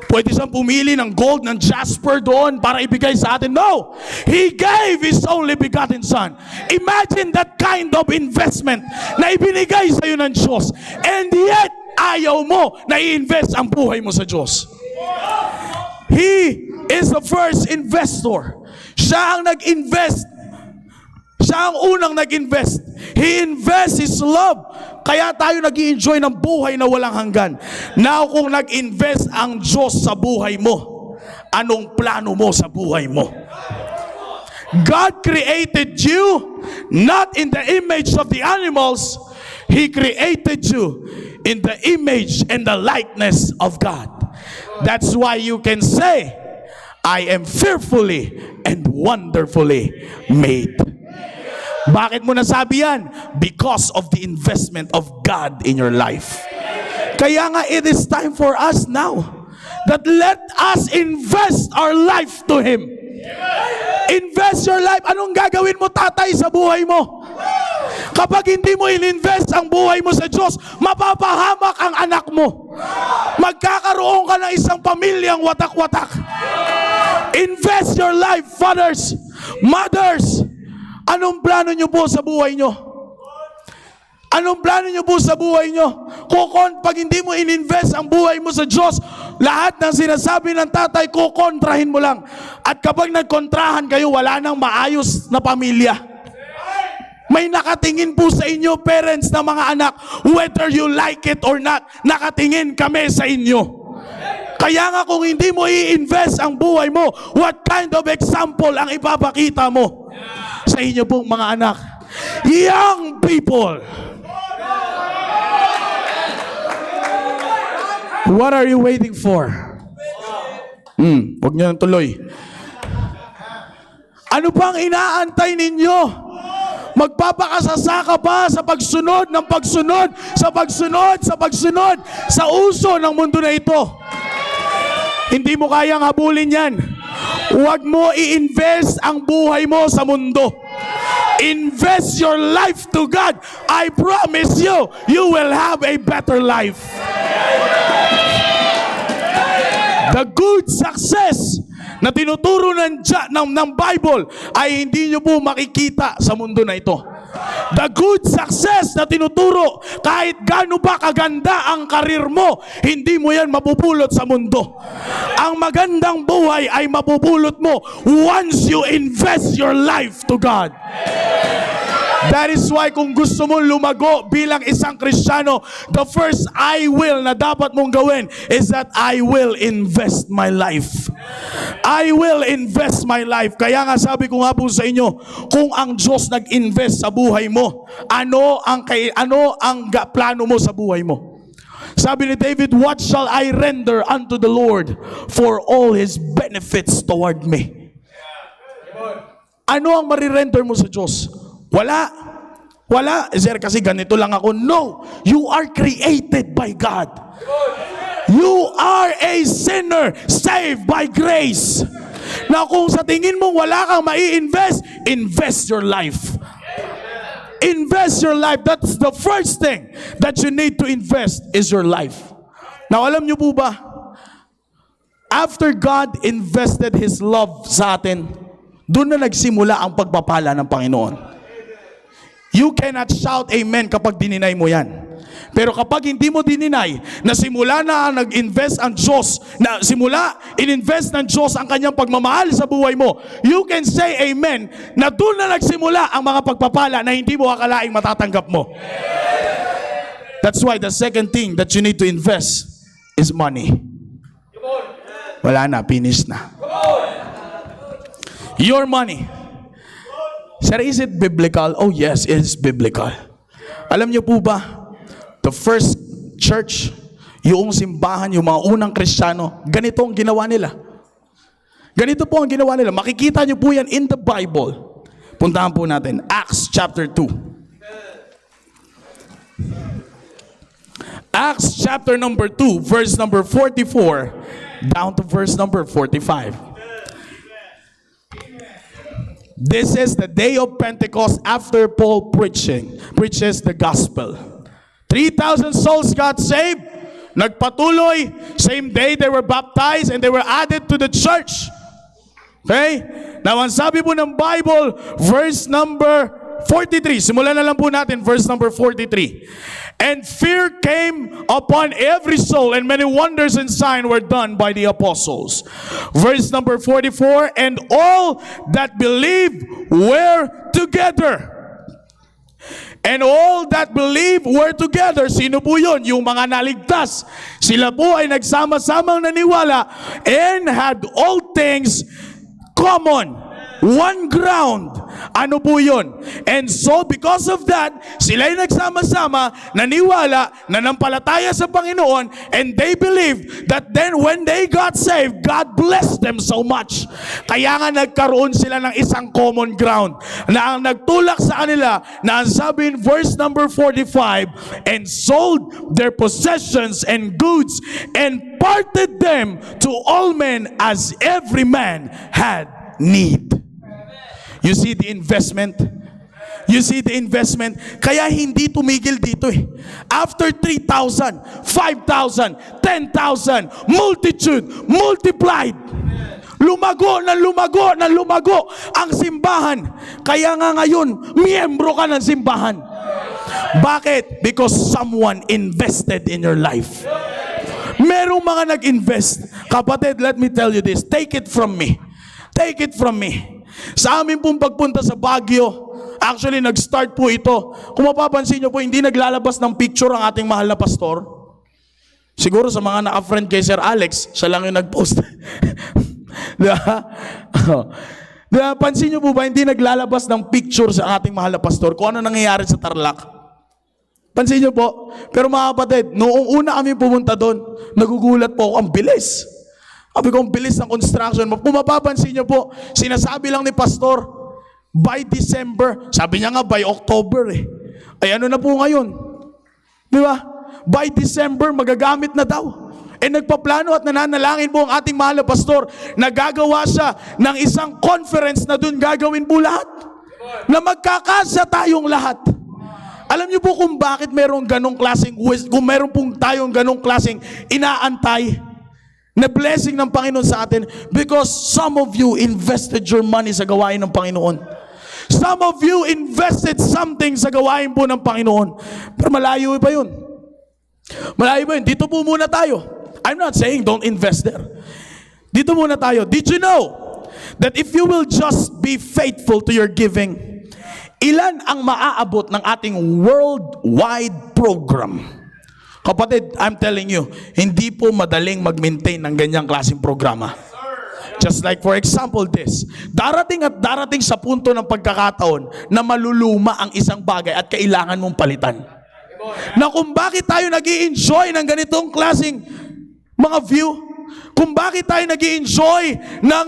Pwede siyang pumili ng gold, ng jasper doon para ibigay sa atin. No! He gave His only begotten Son. Imagine that kind of investment na ibinigay sa iyo ng Diyos. And yet, ayaw mo na i-invest ang buhay mo sa Diyos. He is the first investor. Siya ang nag-invest. Siya ang unang nag-invest. He invests His love. Kaya tayo nag-i-enjoy ng buhay na walang hanggan. Now, kung nag-invest ang Diyos sa buhay mo, anong plano mo sa buhay mo? God created you not in the image of the animals. He created you in the image and the likeness of God. That's why you can say, I am fearfully and wonderfully made. Bakit mo nasabi yan? Because of the investment of God in your life. Kaya nga, it is time for us now that let us invest our life to Him. Invest your life. Anong gagawin mo, tatay, sa buhay mo? Kapag hindi mo in-invest ang buhay mo sa Diyos, mapapahamak ang anak mo. Magkakaroon ka ng isang pamilyang watak-watak. Invest your life, fathers, mothers. Anong plano nyo po sa buhay nyo? Anong plano nyo po sa buhay nyo? Pag hindi mo in-invest ang buhay mo sa Diyos, lahat ng sinasabi ng tatay, kukontrahin mo lang. At kapag nagkontrahan kayo, wala nang maayos na pamilya. May nakatingin po sa inyo, parents na mga anak, whether you like it or not, nakatingin kami sa inyo. Kaya nga kung hindi mo i-invest ang buhay mo, what kind of example ang ipapakita mo sa inyo pong mga anak? Young people, what are you waiting for? Huwag niyo nang tuloy. Ano pang inaantay ninyo? Magpapakasasaka pa sa pagsunod ng pagsunod, sa pagsunod, sa pagsunod, sa uso ng mundo na ito. Hindi mo kayang habulin yan. Huwag mo i-invest ang buhay mo sa mundo. Invest your life to God. I promise you, you will have a better life. The good success na tinuturo ng Bible ay hindi nyo po makikita sa mundo na ito. The good success na tinuturo, kahit gaano ba kaganda ang karir mo, hindi mo yan mapupulot sa mundo. Ang magandang buhay ay mapupulot mo once you invest your life to God. That is why kung gusto mong lumago bilang isang Kristiyano, the first I will na dapat mong gawin is that I will invest my life. I will invest my life. Kaya nga sabi ko nga po sa inyo, kung ang Diyos nag-invest sa buhay mo, ano ang plano mo sa buhay mo? Sabi ni David, what shall I render unto the Lord for all His benefits toward me? Ano ang marirender mo sa Diyos? Wala. Sir, kasi ganito lang ako. No, you are created by God. You are a sinner saved by grace. Na kung sa tingin mo wala kang mai-invest, invest your life. Invest your life. That's the first thing that you need to invest is your life. Now, alam niyo po ba, after God invested His love sa atin, doon na nagsimula ang pagpapala ng Panginoon. You cannot shout amen kapag dininay mo yan. Pero kapag hindi mo dininay, na simula na nag-invest ang Diyos, na simula in-invest ng Diyos ang kanyang pagmamahal sa buhay mo, you can say amen, na doon na nagsimula ang mga pagpapala na hindi mo akalaing matatanggap mo. That's why the second thing that you need to invest is money. Wala na, finish na. Your money. Sir, is it biblical? Oh yes, it is biblical. Alam niyo po ba, the first church, yung simbahan, yung mga unang Kristiyano, ganito ang ginawa nila. Ganito po ang ginawa nila. Makikita niyo po yan in the Bible. Puntahan po natin, Acts chapter 2. Acts chapter number 2, verse number 44, down to verse number 45. This is the day of Pentecost after Paul preaches the gospel. 3,000 souls got saved. Nagpatuloy. Same day they were baptized and they were added to the church. Okay? Now, ang sabi po ng Bible, verse number 43. Simulan na lang po natin, verse number 43. And fear came upon every soul, and many wonders and signs were done by the apostles. Verse number 44, and all that believed were together. And all that believed were together. Sino po yun? Yung mga naligtas. Sila po ay nagsama-samang naniwala and had all things common. One ground. Ano po yun? And so, because of that, sila ay nagsama-sama, naniwala, nanampalataya sa Panginoon, and they believed that then when they got saved, God blessed them so much. Kaya nga nagkaroon sila ng isang common ground na ang nagtulak sa kanila na ang sabi in verse number 45, and sold their possessions and goods and parted them to all men as every man had need. You see the investment? You see the investment? Kaya hindi tumigil dito eh. After 3,000, 5,000, 10,000, multitude, multiplied. Lumago na lumago na lumago ang simbahan. Kaya nga ngayon, miyembro ka ng simbahan. Bakit? Because someone invested in your life. Merong mga nag-invest. Kapatid, let me tell you this. Take it from me. Take it from me. Sa amin pong pagpunta sa Baguio, actually nag-start po ito. Kung mapapansin nyo po, hindi naglalabas ng picture ang ating mahal na pastor. Siguro sa mga naka-friend kay Sir Alex, siya lang yung nag-post. Pansin nyo po ba, hindi naglalabas ng picture sa ating mahal na pastor kung ano nangyayari sa Tarlac. Pansin nyo po. Pero mga kapatid, noong una kami pumunta doon, nagugulat po ako, ang bilis. Sabi ko, ang bilis ng construction. Kung mapapansin nyo po, sinasabi lang ni Pastor, by December, sabi niya nga by October eh. Ay ano na po ngayon? Di ba? By December, magagamit na daw. Eh nagpaplano at nananalangin po ang ating mahal na pastor na gagawa siya ng isang conference na dun gagawin po lahat. Na magkakasya tayong lahat. Alam niyo po kung bakit merong ganong klaseng, kung meron pong tayong ganong klaseng inaantay na blessing ng Panginoon sa atin, because some of you invested your money sa gawain ng Panginoon. Some of you invested something sa gawain po ng Panginoon. Pero malayo pa yun. Malayo pa yun. Dito po muna tayo. I'm not saying don't invest there. Dito muna tayo. Did you know that if you will just be faithful to your giving, ilan ang maaabot ng ating worldwide program? Kapatid, I'm telling you, hindi po madaling mag-maintain ng ganyang klaseng programa. Just like for example this, darating at darating sa punto ng pagkakataon na maluluma ang isang bagay at kailangan mong palitan. Na kung bakit tayo nag-i-enjoy ng ganitong klaseng mga view, kung bakit tayo nag-i-enjoy ng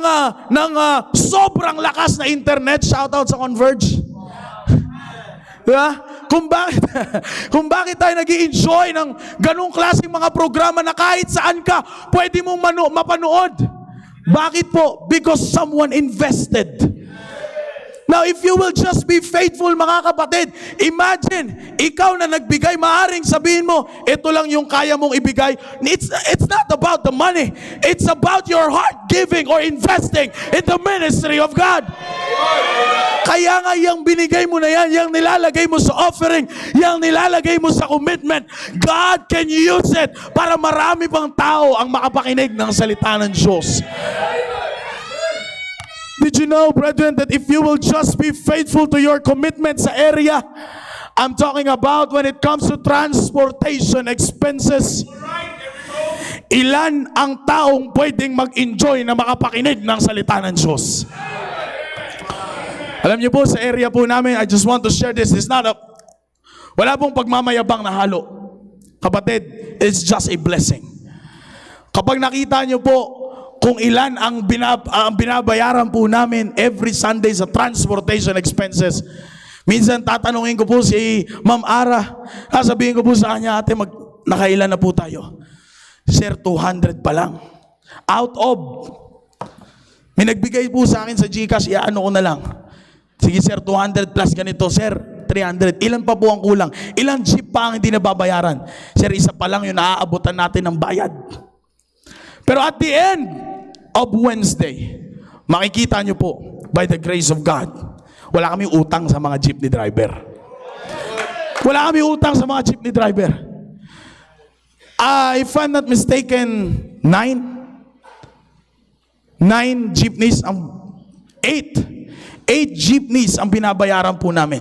sobrang lakas na internet, shoutout sa Converge. Diba? Kung bakit tayo nag-i-enjoy ng ganung klaseng mga programa na kahit saan ka, pwede mong mapanood. Bakit po? Because someone invested. Now, if you will just be faithful, mga kapatid, imagine, ikaw na nagbigay, maaring sabihin mo, ito lang yung kaya mong ibigay. It's not about the money. It's about your heart giving or investing in the ministry of God. Kaya nga yung binigay mo na yan, yung nilalagay mo sa offering, yung nilalagay mo sa commitment, God can use it para marami pang tao ang makapakinig ng salita ng Diyos. Did you know, brethren, that if you will just be faithful to your commitment sa area, I'm talking about when it comes to transportation expenses. Ilan ang taong pwedeng mag-enjoy na makapakinig ng salita ng Diyos? Alam niyo po, sa area po namin, I just want to share this. It's not a, wala pong pagmamayabang na halo. Kapatid, it's just a blessing. Kapag nakita niyo po kung ilan ang binabayaran po namin every Sunday sa transportation expenses, minsan tatanungin ko po si Ma'am Ara, sasabihin ko po sa kanya, ate, nakailan na po tayo? Sir, 200 pa lang. Out of, may nagbigay po sa akin sa GCash, iaano ko na lang. Sige sir, 200 plus ganito. Sir, 300. Ilan pa po ang kulang? Ilang jeep pa ang hindi nababayaran? Sir, isa pa lang yung naaabutan natin ng bayad. Pero at the end of Wednesday, makikita nyo po, by the grace of God, wala kami utang sa mga jeepney driver. Wala kami utang sa mga jeepney driver. If I'm not mistaken, 9 jeepneys, 8 jeepneys ang binabayaran po namin.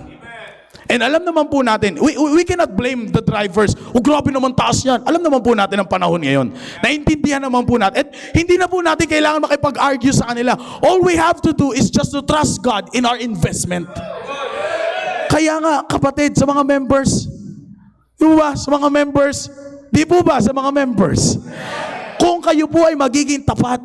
And alam naman po natin, we cannot blame the drivers. Grabe naman taas yan. Alam naman po natin ang panahon ngayon. Naintindihan naman po natin. At hindi na po natin kailangan makipag-argue sa kanila. All we have to do is just to trust God in our investment. Kaya nga, kapatid, sa mga members, di ba, sa mga members, di po ba sa mga members? Kung kayo po ay magiging tapat,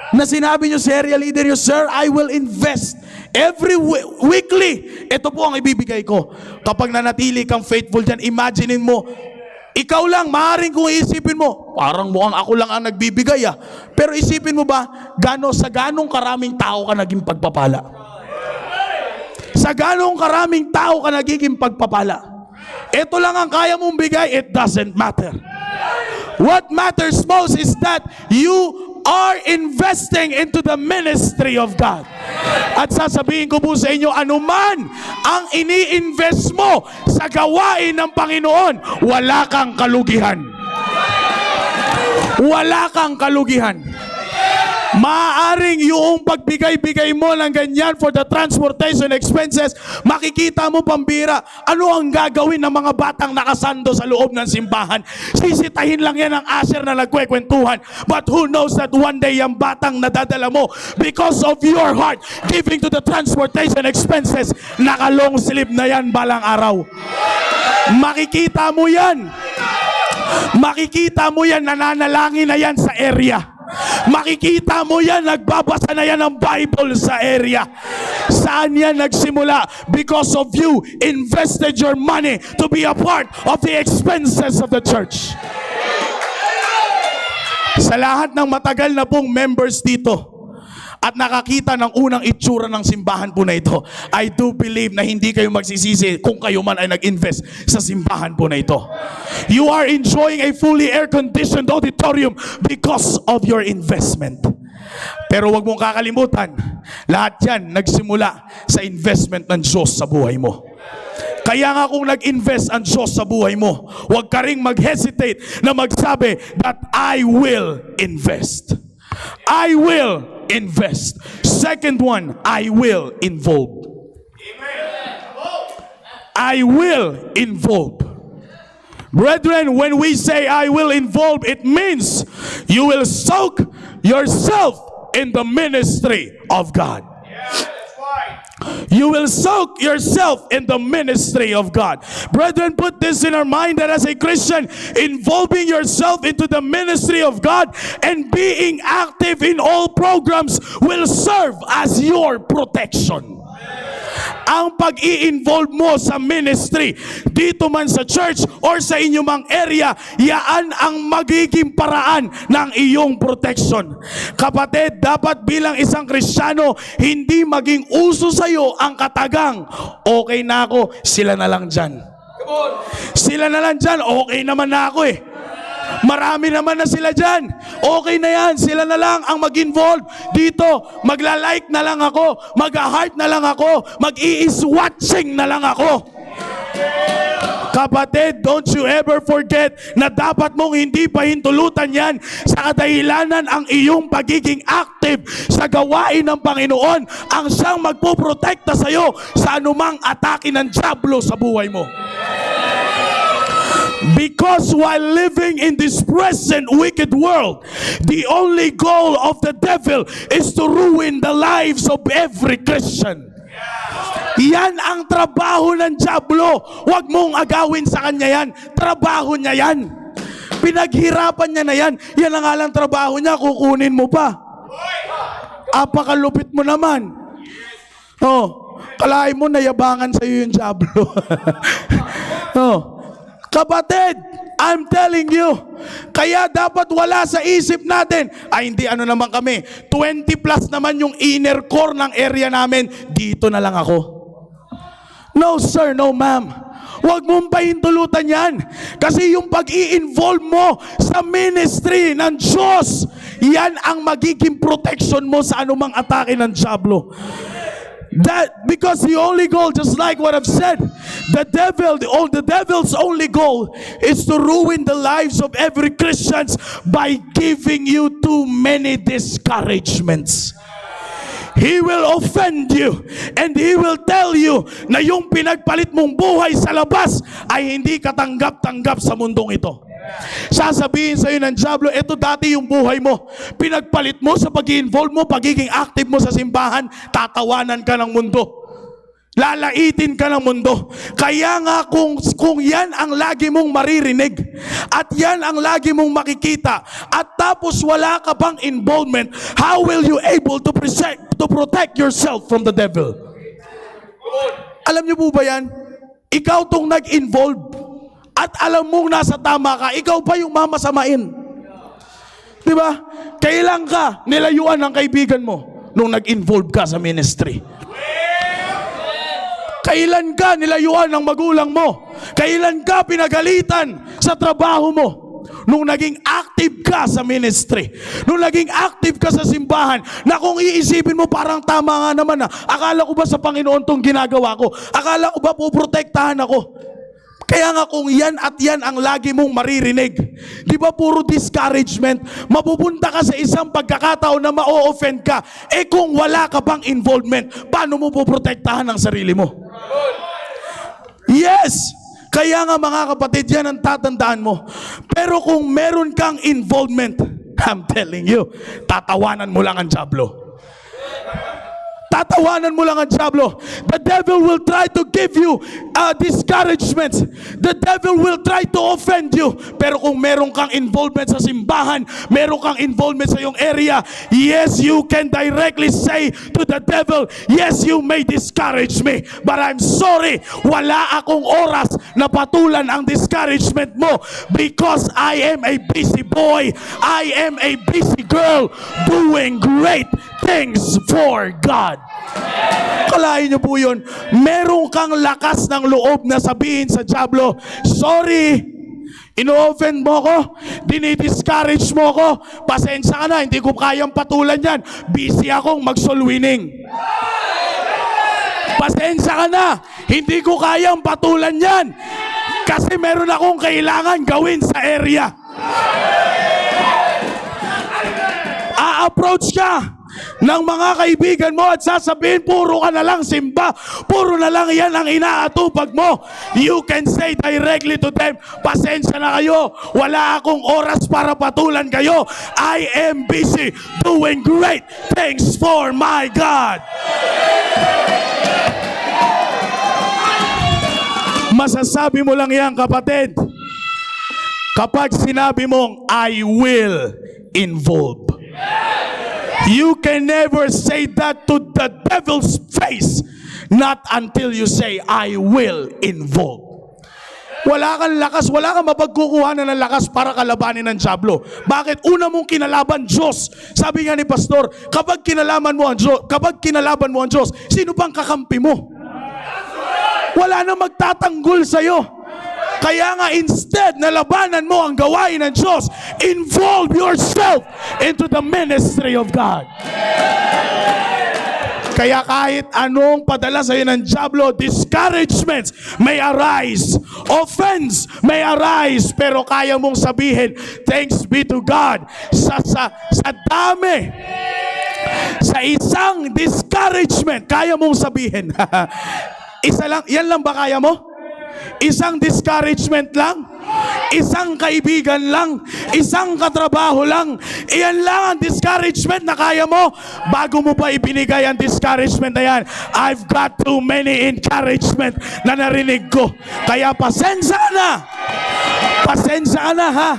na sinabi nyo sa area leader nyo, Sir, I will invest every weekly. Ito po ang ibibigay ko. Kapag nanatili kang faithful dyan, imaginein mo, ikaw lang, maaaring kung isipin mo, parang mukhang ako lang ang nagbibigay ah. Pero isipin mo ba, sa ganong karaming tao ka naging pagpapala? Sa ganong karaming tao ka nagiging pagpapala? Ito lang ang kaya mong bigay, it doesn't matter. What matters most is that you are investing into the ministry of God. At sasabihin ko po sa inyo, anuman ang ini-invest mo sa gawain ng Panginoon, wala kang kalugihan. Wala kang kalugihan. Maaaring yung pagbigay-bigay mo ng ganyan for the transportation expenses, makikita mo pambira, ano ang gagawin ng mga batang nakasando sa loob ng simbahan? Sisitahin lang yan ang usher na nagkwekwentuhan. But who knows that one day yung batang nadadala mo, because of your heart giving to the transportation expenses, nakalong slip na yan balang araw. Makikita mo yan. Makikita mo yan, nananalangin na yan sa area. Makikita mo yan, nagbabasa na yan ng Bible sa area. Saan yan nagsimula? Because of you invested your money to be a part of the expenses of the church. Sa lahat ng matagal na pong members dito at nakakita ng unang itsura ng simbahan po na ito, I do believe na hindi kayo magsisisi kung kayo man ay nag-invest sa simbahan po na ito. You are enjoying a fully air-conditioned auditorium because of your investment. Pero wag mong kakalimutan, lahat yan nagsimula sa investment ng Diyos sa buhay mo. Kaya nga kung nag-invest ang Diyos sa buhay mo, huwag ka ring mag-hesitate na magsabi that I will invest. I will invest. Second one, I will involve. I will involve. Brethren, when we say I will involve, it means you will soak yourself in the ministry of God. You will soak yourself in the ministry of God. Brethren, put this in our mind that as a Christian, involving yourself into the ministry of God and being active in all programs will serve as your protection. Ang pag-i-involve mo sa ministry, dito man sa church or sa inyong mang area, yaan ang magiging paraan ng iyong protection. Kapatid, dapat bilang isang Kristiyano, hindi maging uso sa iyo ang katagang, okay na ako, sila na lang dyan. Sila na lang dyan, okay naman na ako eh. Marami naman na sila dyan. Okay na yan. Sila na lang ang mag-involve dito. Magla-like na lang ako. Mag-heart na lang ako. Mag-i-is watching na lang ako. Kapatid, don't you ever forget na dapat mong hindi pahintulutan yan sa kadahilanan ang iyong pagiging active sa gawain ng Panginoon ang siyang magpoprotekta sa iyo sa anumang atake ng dyablo sa buhay mo. Because while living in this present wicked world, the only goal of the devil is to ruin the lives of every Christian. Yan ang trabaho ng dyablo. Huwag mong agawin sa kanya yan. Trabaho niya yan. Pinaghirapan niya na yan. Yan ang alang trabaho niya, kukunin mo pa. Apakalupit mo naman. Oh, kalahin mo nayabangan sa iyo yung dyablo. Oh. Kapatid, I'm telling you, kaya dapat wala sa isip natin, ay hindi ano naman kami, 20 plus naman yung inner core ng area namin, dito na lang ako. No sir, no ma'am. Huwag mong pahintulutan yan. Kasi yung pag-i-involve mo sa ministry ng Diyos, yan ang magiging protection mo sa anumang atake ng dyablo. That because the only goal, just like what I've said, the devil's only goal is to ruin the lives of every Christians by giving you too many discouragements. He will offend you and he will tell you na yung pinagpalit mong buhay sa labas ay hindi katanggap-tanggap sa mundong ito. Sasabihin sa iyo ng dyablo, ito dati yung buhay mo. Pinagpalit mo sa pag-i-involve mo, pagiging active mo sa simbahan, tatawanan ka ng mundo. Lalaitin ka ng mundo. Kaya nga kung yan ang lagi mong maririnig at yan ang lagi mong makikita at tapos wala ka bang involvement, how will you able to protect yourself from the devil? Alam niyo po ba yan? Ikaw tong nag-involve at alam mong nasa tama ka, ikaw pa yung mamasamain. Diba? Kailan ka nilayuan ng kaibigan mo nung nag-involve ka sa ministry? Kailan ka nilayuan ng magulang mo? Kailan ka pinagalitan sa trabaho mo? Nung naging active ka sa ministry, nung naging active ka sa simbahan, na kung iisipin mo parang tama nga naman na, akala ko ba sa Panginoon tong ginagawa ko? Akala ko ba puprotektahan ako? Kaya nga kung yan at yan ang lagi mong maririnig, di ba puro discouragement, mapupunta ka sa isang pagkakataon na ma-offend ka. Eh kung wala ka bang involvement, paano mo poprotektahan ang sarili mo? Yes! Kaya nga mga kapatid, yan ang tatandaan mo. Pero kung meron kang involvement, I'm telling you, tatawanan mo lang ang dyablo. Tatawanan mo lang ang dyablo. The devil will try to give you discouragements. The devil will try to offend you. Pero kung meron kang involvement sa simbahan, meron kang involvement sa iyong area, yes, you can directly say to the devil, yes, you may discourage me, but I'm sorry, wala akong oras na patulan ang discouragement mo because I am a busy boy, I am a busy girl doing great things for God. Kalahin niyo po yun. Meron kang lakas ng loob na sabihin sa dyablo, sorry, ino-offend mo ko, dinidiscourage mo ko, pasensya ka na, hindi ko kayang patulan yan, busy akong mag-soul winning. Pasensya ka na, hindi ko kayang patulan yan kasi meron akong kailangan gawin sa area. A-approach ka ng mga kaibigan mo at sasabihin, puro ka na lang simba, puro na lang yan ang inaatupag mo. You can say directly to them, pasensya na kayo, wala akong oras para patulan kayo. I am busy doing great things for my God. Masasabi mo lang yan, kapatid, kapag sinabi mong, I will involve. You can never say that to the devil's face, not until you say, I will involve. Wala kang lakas, wala kang mapagkukuhanan ng lakas para kalabanin ng dyablo. Bakit? Una mong kinalaban, Diyos. Sabi nga ni Pastor, kapag kinalaban mo ang Diyos, sino pang kakampi mo? Wala na magtatanggol sa'yo. Kaya nga instead na labanan mo ang gawain ng Diyos, involve yourself into the ministry of God. Kaya kahit anong padala sa iyo ng dyablo, discouragements may arise offense may arise, pero kaya mong sabihin, thanks be to God. Sa dami, sa isang discouragement, kaya mong sabihin, isa lang, yan lang ba kaya mo? Isang discouragement lang? Isang kaibigan lang? Isang katrabaho lang? Iyan lang ang discouragement na kaya mo? Bago mo pa ibinigay ang discouragement na yan, I've got too many encouragement na narinig ko. Kaya pasensya na! Pasensya na, ha?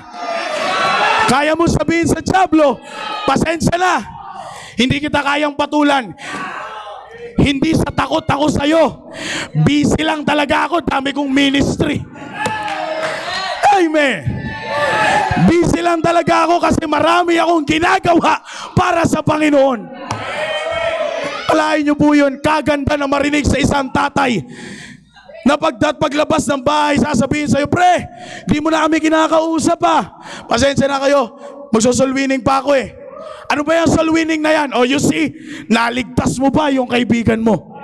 Kaya mo sabihin sa dyablo, pasensya na! Hindi kita kayang patulan. Hindi sa takot ako sa'yo. Busy lang talaga ako. Dami kong ministry. Amen. Busy lang talaga ako kasi marami akong ginagawa para sa Panginoon. Alain niyo po yun. Kaganda na marinig sa isang tatay na paglabas ng bahay, sasabihin sa'yo, pre, di mo na kami kinakausap pa. Pasensya na kayo. Magsosolwining pa ako eh. Ano ba yung soul winning na yan? Oh, you see, naligtas mo ba yung kaibigan mo?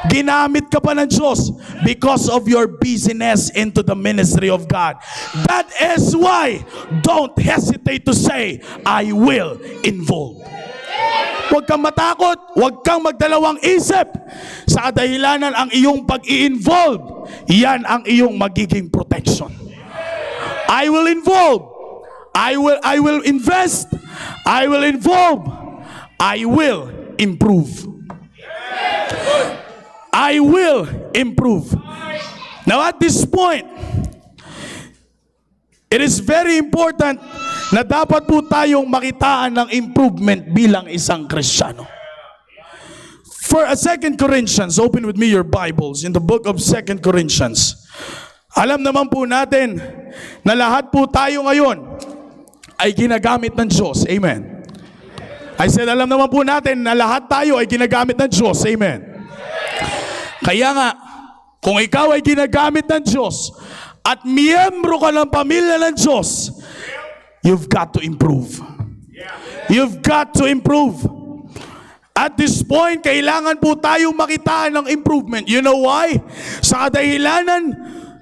Ginamit ka pa ng Diyos because of your busyness into the ministry of God. That is why, don't hesitate to say, I will involve. Huwag kang matakot, huwag kang magdalawang isip. Sa kadahilanan ang iyong pag-i-involve, yan ang iyong magiging protection. I will involve. I will invest. I will involve. I will improve. I will improve. Now at this point, it is very important na dapat po tayong makitaan ng improvement bilang isang Kristiyano. For 2 Corinthians, open with me your Bibles in the book of 2 Corinthians. Alam naman po natin na lahat po tayo ngayon ay ginagamit ng Diyos. Amen. I said, alam naman po natin na lahat tayo ay ginagamit ng Diyos. Amen. Kaya nga, kung ikaw ay ginagamit ng Diyos at miyembro ka ng pamilya ng Diyos, you've got to improve. You've got to improve. At this point, kailangan po tayong makitaan ng improvement. You know why? Sa kadahilanan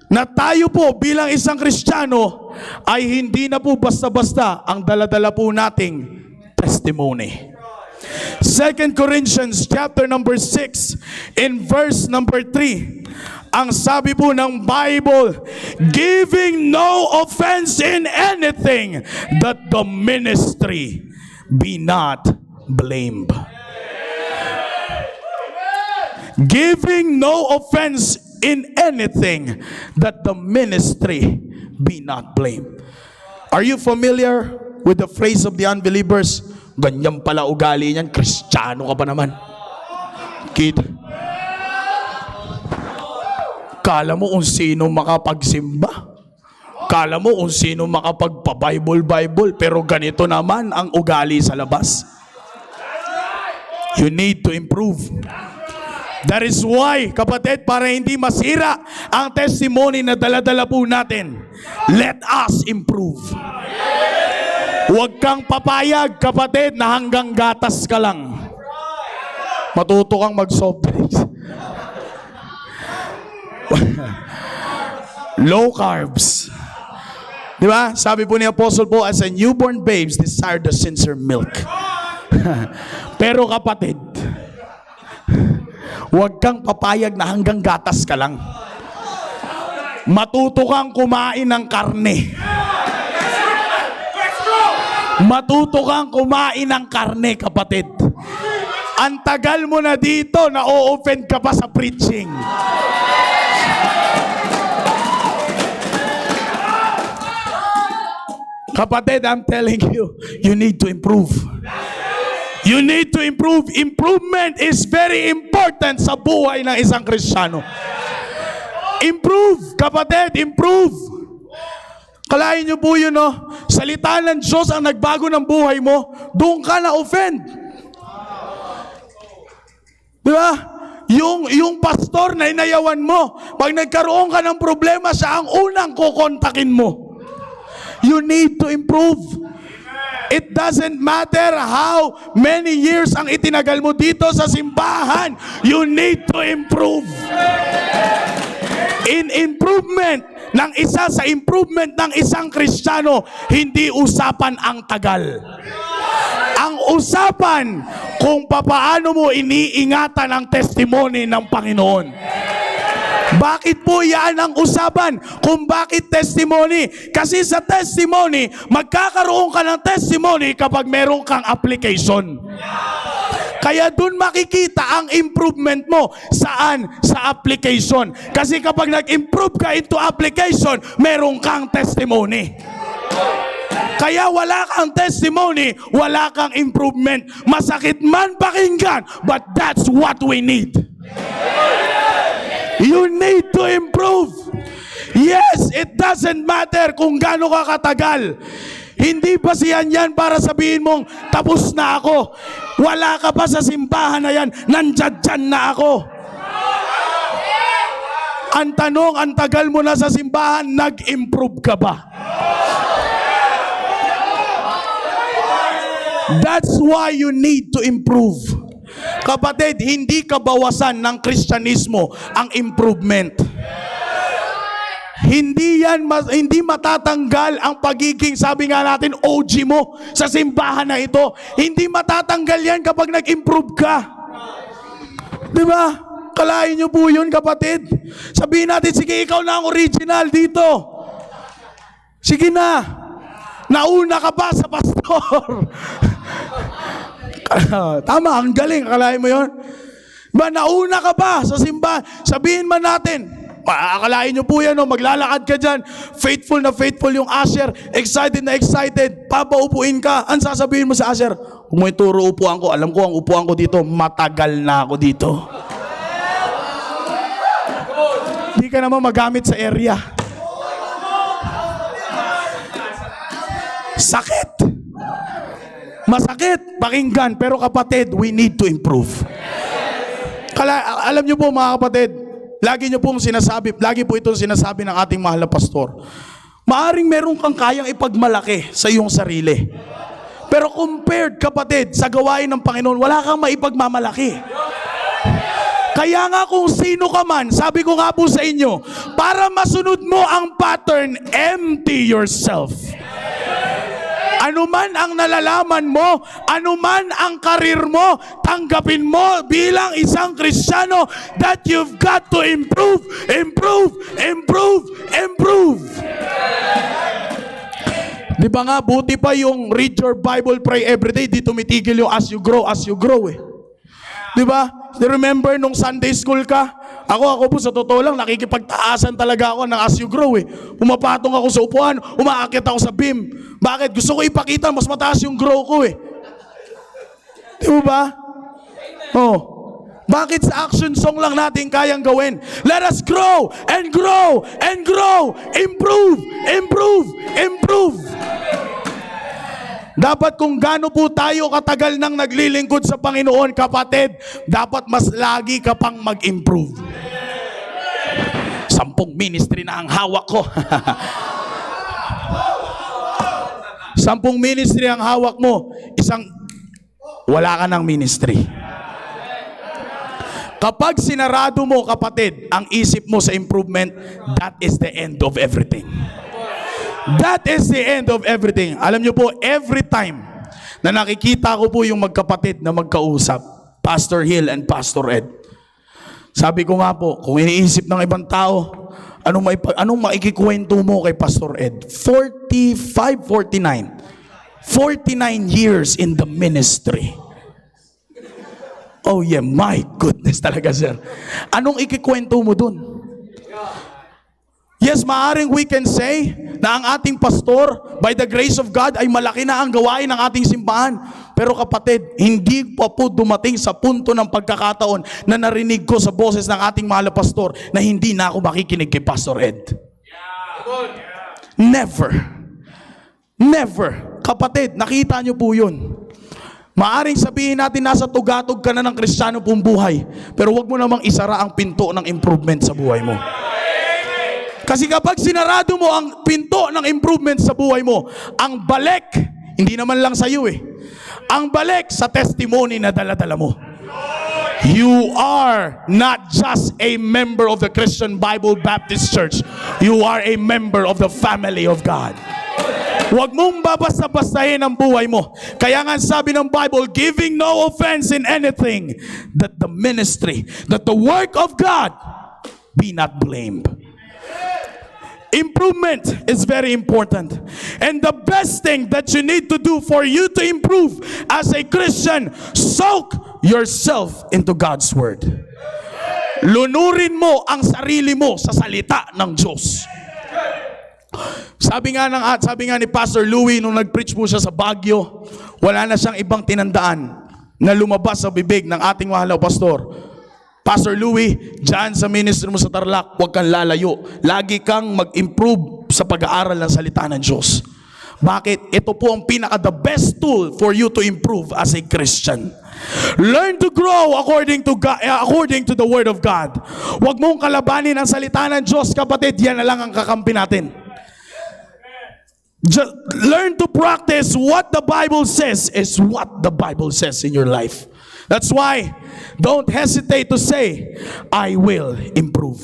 na tayo po bilang isang Kristiyano ay hindi na po basta-basta ang dala-dala po nating testimony. 2 Corinthians chapter number 6 in verse number 3. Ang sabi po ng Bible, giving no offense in anything, that the ministry be not blamed. Giving no offense in anything, that the ministry be not blamed. Are you familiar with the phrase of the unbelievers? Ganyan pala ugali niyan, Kristiyano ka pa naman. Kid, kala mo kung sino makapagsimba. Kala mo kung sino makapagpa-Bible, pero ganito naman ang ugali sa labas. You need to improve. That is why, kapatid, para hindi masira ang testimony na dala-dala po natin, let us improve. Huwag kang papayag, kapatid, na hanggang gatas ka lang. Matuto kang mag-soft drinks. Low carbs. Di ba? Sabi po ni Apostle Paul, as a newborn babes desire the sincere milk. Pero kapatid, huwag kang papayag na hanggang gatas ka lang. Matuto kang kumain ng karne. Matuto kang kumain ng karne, kapatid. Ang tagal mo na dito, na-o-offend ka pa sa preaching. Kapatid, I'm telling you, you need to improve. You need to improve. Improvement is very important sa buhay ng isang Kristiyano. Improve, kapatid, improve. Kalahin niyo po yun, no? Salita ng Diyos ang nagbago ng buhay mo, doon ka na-offend. Di ba? Yung pastor na inayawan mo, pag nagkaroon ka ng problema, siya ang unang kukontakin mo. You need to improve. It doesn't matter how many years ang itinagal mo dito sa simbahan. You need to improve. In improvement, ng isa sa improvement ng isang Kristiyano, hindi usapan ang tagal. Ang usapan kung papaano mo iniingatan ang testimony ng Panginoon. Bakit po yan ang usapan? Kung bakit testimony? Kasi sa testimony, magkakaroon ka ng testimony kapag meron kang application. Kaya dun makikita ang improvement mo. Saan? Sa application. Kasi kapag nag-improve ka into application, meron kang testimony. Kaya wala kang testimony, wala kang improvement. Masakit man pakinggan, but that's what we need. You need to improve. Yes, it doesn't matter kung gaano ka katagal. Hindi ba siyan yan para sabihin mong tapos na ako? Wala ka pa sa simbahan na yan, nandyan na ako. Ang tanong, ang tagal mo na sa simbahan, nag-improve ka ba? That's why you need to improve. Kapatid, hindi kabawasan ng Kristyanismo ang improvement. Hindi matatanggal ang pagiging, sabi nga natin, OG mo sa simbahan na ito. Hindi matatanggal yan kapag nag-improve ka. Diba? Kalahin nyo po yun, kapatid. Sabihin natin, sige, ikaw na ang original dito. Sige na. Nauna ka pa sa pastor. Tama, ang galing. Akalain mo yun? Ba, nauna ka ba sa simbahan? Sabihin man natin, akalain nyo po yan, no? Maglalakad ka dyan, faithful na faithful yung usher, excited na excited, papaupuin ka. Ang sasabihin mo sa usher? Kung may turo upuan ko, alam ko ang upuan ko dito, matagal na ako dito. Hindi ka naman magamit sa area. Sakit. Masakit pakinggan, pero kapatid, we need to improve. Alam niyo po mga kapatid, lagi po itong sinasabi ng ating mahal na pastor. Maaring meron kang kayang ipagmalaki sa iyong sarili. Pero compared, kapatid, sa gawain ng Panginoon, wala kang maipagmamalaki. Kaya nga kung sino ka man, sabi ko nga po sa inyo, para masunod mo ang pattern, empty yourself. Ano man ang nalalaman mo, ano man ang karir mo, tanggapin mo bilang isang Kristiyano that you've got to improve, improve, improve, improve. Di ba nga, buti pa yung read your Bible, pray everyday, di tumitigil yung as you grow eh. Di ba? Remember nung Sunday school ka? Ako po sa totoo lang, nakikipagtaasan talaga ako ng as you grow eh. Pumapatong ako sa upuan, umaakit ako sa beam. Bakit? Gusto ko ipakita, mas mataas yung grow ko eh. Di ba? Oh. Bakit sa action song lang natin kayang gawin? Let us grow and grow and grow. Improve, improve, improve. Dapat kung gaano po tayo katagal nang naglilingkod sa Panginoon, kapatid, dapat mas lagi ka pang mag-improve. 10 ministry na ang hawak ko. 10 ministry ang hawak mo, wala ka ng ministry. Kapag sinarado mo, kapatid, ang isip mo sa improvement, that is the end of everything. That is the end of everything. Alam niyo po, every time na nakikita ko po yung magkapatid na magkausap, Pastor Hill and Pastor Ed, sabi ko nga po, kung iniisip ng ibang tao, anong maikikwento mo kay Pastor Ed? 49 years in the ministry. Oh yeah, my goodness talaga, sir. Anong ikikwento mo dun? Yes, maaring we can say na ang ating pastor, by the grace of God, ay malaki na ang gawain ng ating simbahan. Pero kapatid, hindi pa po dumating sa punto ng pagkakataon na narinig ko sa boses ng ating mahal na pastor na hindi na ako makikinig kay Pastor Ed. Never. Never. Kapatid, nakita nyo po yun. Maaring sabihin natin nasa tugatog ka na ng Kristiyano pong buhay, pero wag mo namang isara ang pinto ng improvement sa buhay mo. Kasi kapag sinarado mo ang pinto ng improvement sa buhay mo, ang balik, hindi naman lang sa iyo eh. Ang balik sa testimony na dala-dala mo. You are not just a member of the Christian Bible Baptist Church. You are a member of the family of God. Huwag mong babasta-bastahin ang buhay mo. Kaya nga sabi ng Bible, giving no offense in anything, that the ministry, that the work of God be not blamed. Improvement is very important. And the best thing that you need to do for you to improve as a Christian, soak yourself into God's Word. Lunurin mo ang sarili mo sa salita ng Diyos. Sabi nga ni Pastor Louie nung nag-preach po siya sa Baguio, wala na siyang ibang tinandaan na lumabas sa bibig ng ating mahal na pastor. Pastor Louie, dyan sa ministry mo sa Tarlac, huwag kang lalayo. Lagi kang mag-improve sa pag-aaral ng salita ng Diyos. Bakit? Ito po ang the best tool for you to improve as a Christian. Learn to grow according to God, according to the Word of God. Huwag mong kalabanin ang salita ng Diyos, kapatid. Yan na lang ang kakampi natin. Just learn to practice what the Bible says is what the Bible says in your life. That's why, don't hesitate to say, I will improve.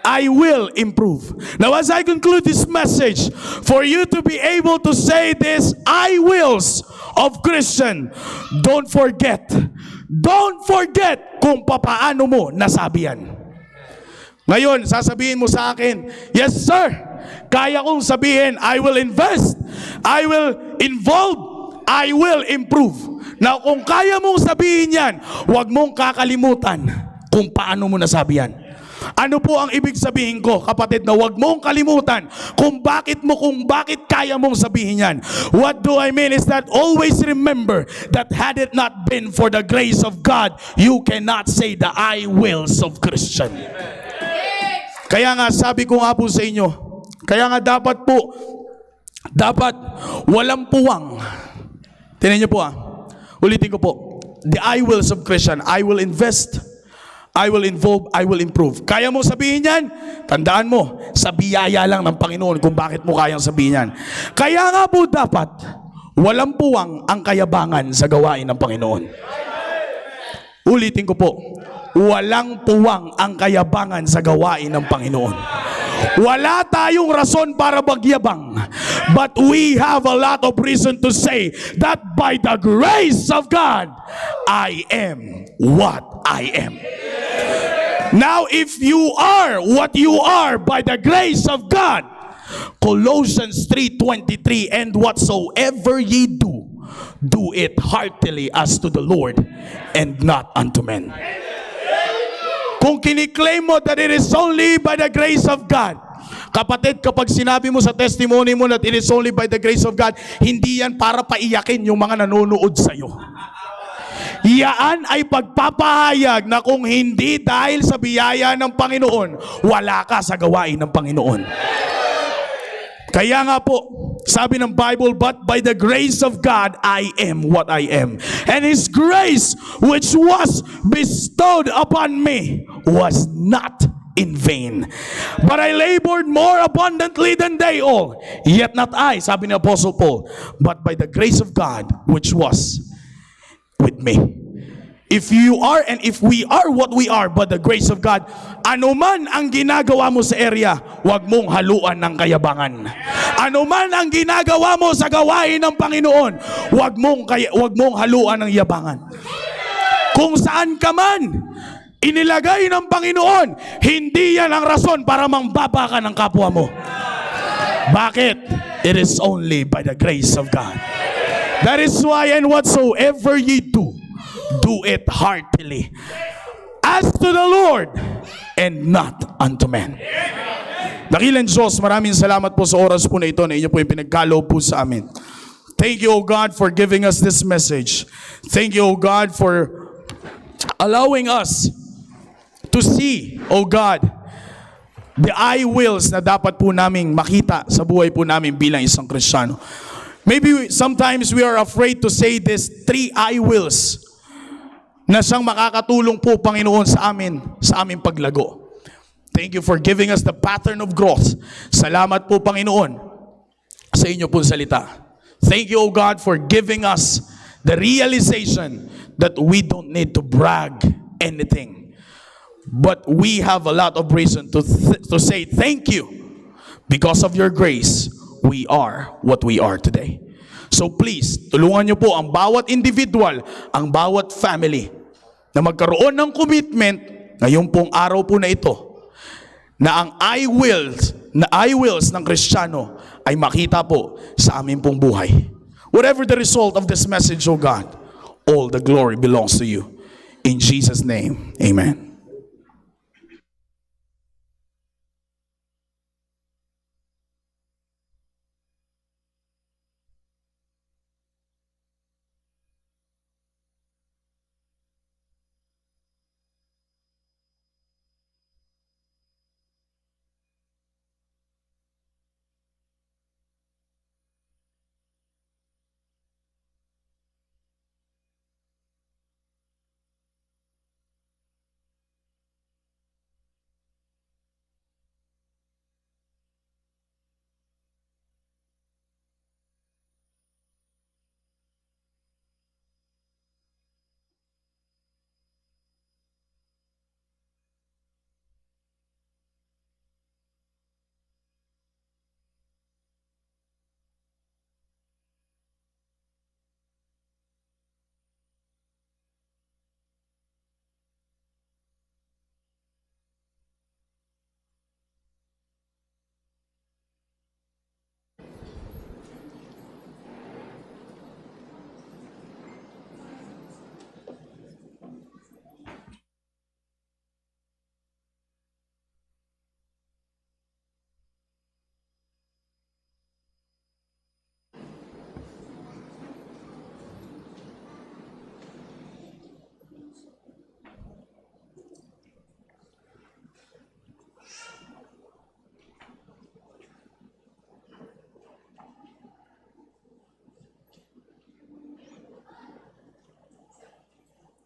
I will improve. Now as I conclude this message, for you to be able to say this, I wills of Christian, don't forget kung papaano mo nasabi yan. Ngayon, sasabihin mo sa akin, yes sir, kaya kong sabihin, I will invest, I will involve, I will improve. Now, kung kaya mong sabihin yan, huwag mong kakalimutan kung paano mo nasabi yan. Ano po ang ibig sabihin ko, kapatid, na huwag mong kalimutan kung bakit kaya mong sabihin yan. What do I mean is that always remember that had it not been for the grace of God, you cannot say the I wills of Christian. Kaya nga, sabi ko nga po sa inyo, kaya nga dapat walang puwang. Tingnan niyo po ulitin ko po. The I wills of Christian. I will invest, I will involve, I will improve. Kaya mo sabihin yan? Tandaan mo, sa biyaya lang ng Panginoon kung bakit mo kayang sabihin yan. Kaya nga po dapat, walang puwang ang kayabangan sa gawain ng Panginoon. Ulitin ko po, walang puwang ang kayabangan sa gawain ng Panginoon. Wala tayong rason para magyabang. But we have a lot of reason to say that by the grace of God, I am what I am. Now, if you are what you are by the grace of God, Colossians 3:23, and whatsoever ye do, do it heartily as to the Lord and not unto men. Kung kiniklaim mo that it is only by the grace of God, kapatid, kapag sinabi mo sa testimony mo that it is only by the grace of God, hindi yan para paiyakin yung mga nanonood sa'yo. Yan ay pagpapahayag na kung hindi dahil sa biyaya ng Panginoon, wala ka sa gawain ng Panginoon. Kaya nga po, sabi ng Bible, but by the grace of God, I am what I am. And His grace, which was bestowed upon me, was not in vain. But I labored more abundantly than they all. Yet not I, sabi ni Apostle Paul, but by the grace of God, which was with me. If you are and if we are what we are by the grace of God, anuman ang ginagawa mo sa area, huwag mong haluan ng kayabangan. Anuman ang ginagawa mo sa gawain ng Panginoon, huwag mong haluan ng yabangan. Kung saan ka man inilagay ng Panginoon, hindi yan ang rason para mangbaba ka ng kapwa mo. Bakit? It is only by the grace of God. That is why, and whatsoever ye do, do it heartily as to the Lord and not unto men. Dakilang Diyos, maraming salamat po sa oras po na ito na inyo po yung pinagkaloob po sa amin. Thank you, O God, for giving us this message. Thank you, O God, for allowing us to see, O God, the I wills na dapat po naming makita sa buhay po namin bilang isang Kristiyano. Maybe sometimes we are afraid to say this 3 I wills na siyang makakatulong po, Panginoon, sa aming paglago. Thank you for giving us the pattern of growth. Salamat po, Panginoon, sa inyo pong salita. Thank you, O God, for giving us the realization that we don't need to brag anything. But we have a lot of reason to say thank you. Because of your grace, we are what we are today. So please, tulungan niyo po ang bawat individual, ang bawat family na magkaroon ng commitment ngayong pong araw po na ito na ang I wills ng Kristiyano ay makita po sa amin pong buhay. Whatever the result of this message, O God, all the glory belongs to you. In Jesus' name, amen.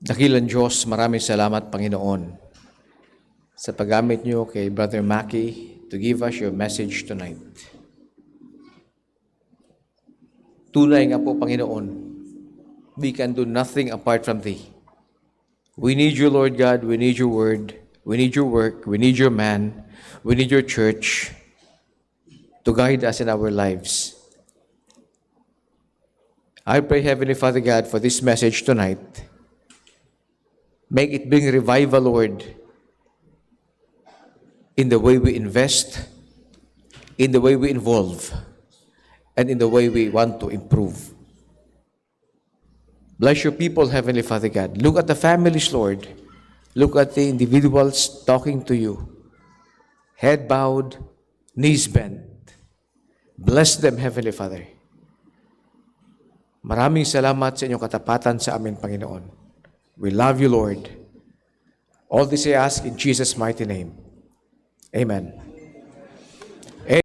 Dakilang Diyos, maraming salamat, Panginoon, sa paggamit niyo kay Brother Maki to give us your message tonight. Tunay nga po, Panginoon, we can do nothing apart from Thee. We need you, Lord God. We need your word. We need your work. We need your man. We need your church to guide us in our lives. I pray, Heavenly Father God, for this message tonight. Make it bring revival, Lord, in the way we invest, in the way we involve, and in the way we want to improve. Bless your people, Heavenly Father God. Look at the families, Lord. Look at the individuals talking to you. Head bowed, knees bent. Bless them, Heavenly Father. Maraming salamat sa inyong katapatan sa amin, Panginoon. We love you, Lord. All this I ask in Jesus' mighty name. Amen.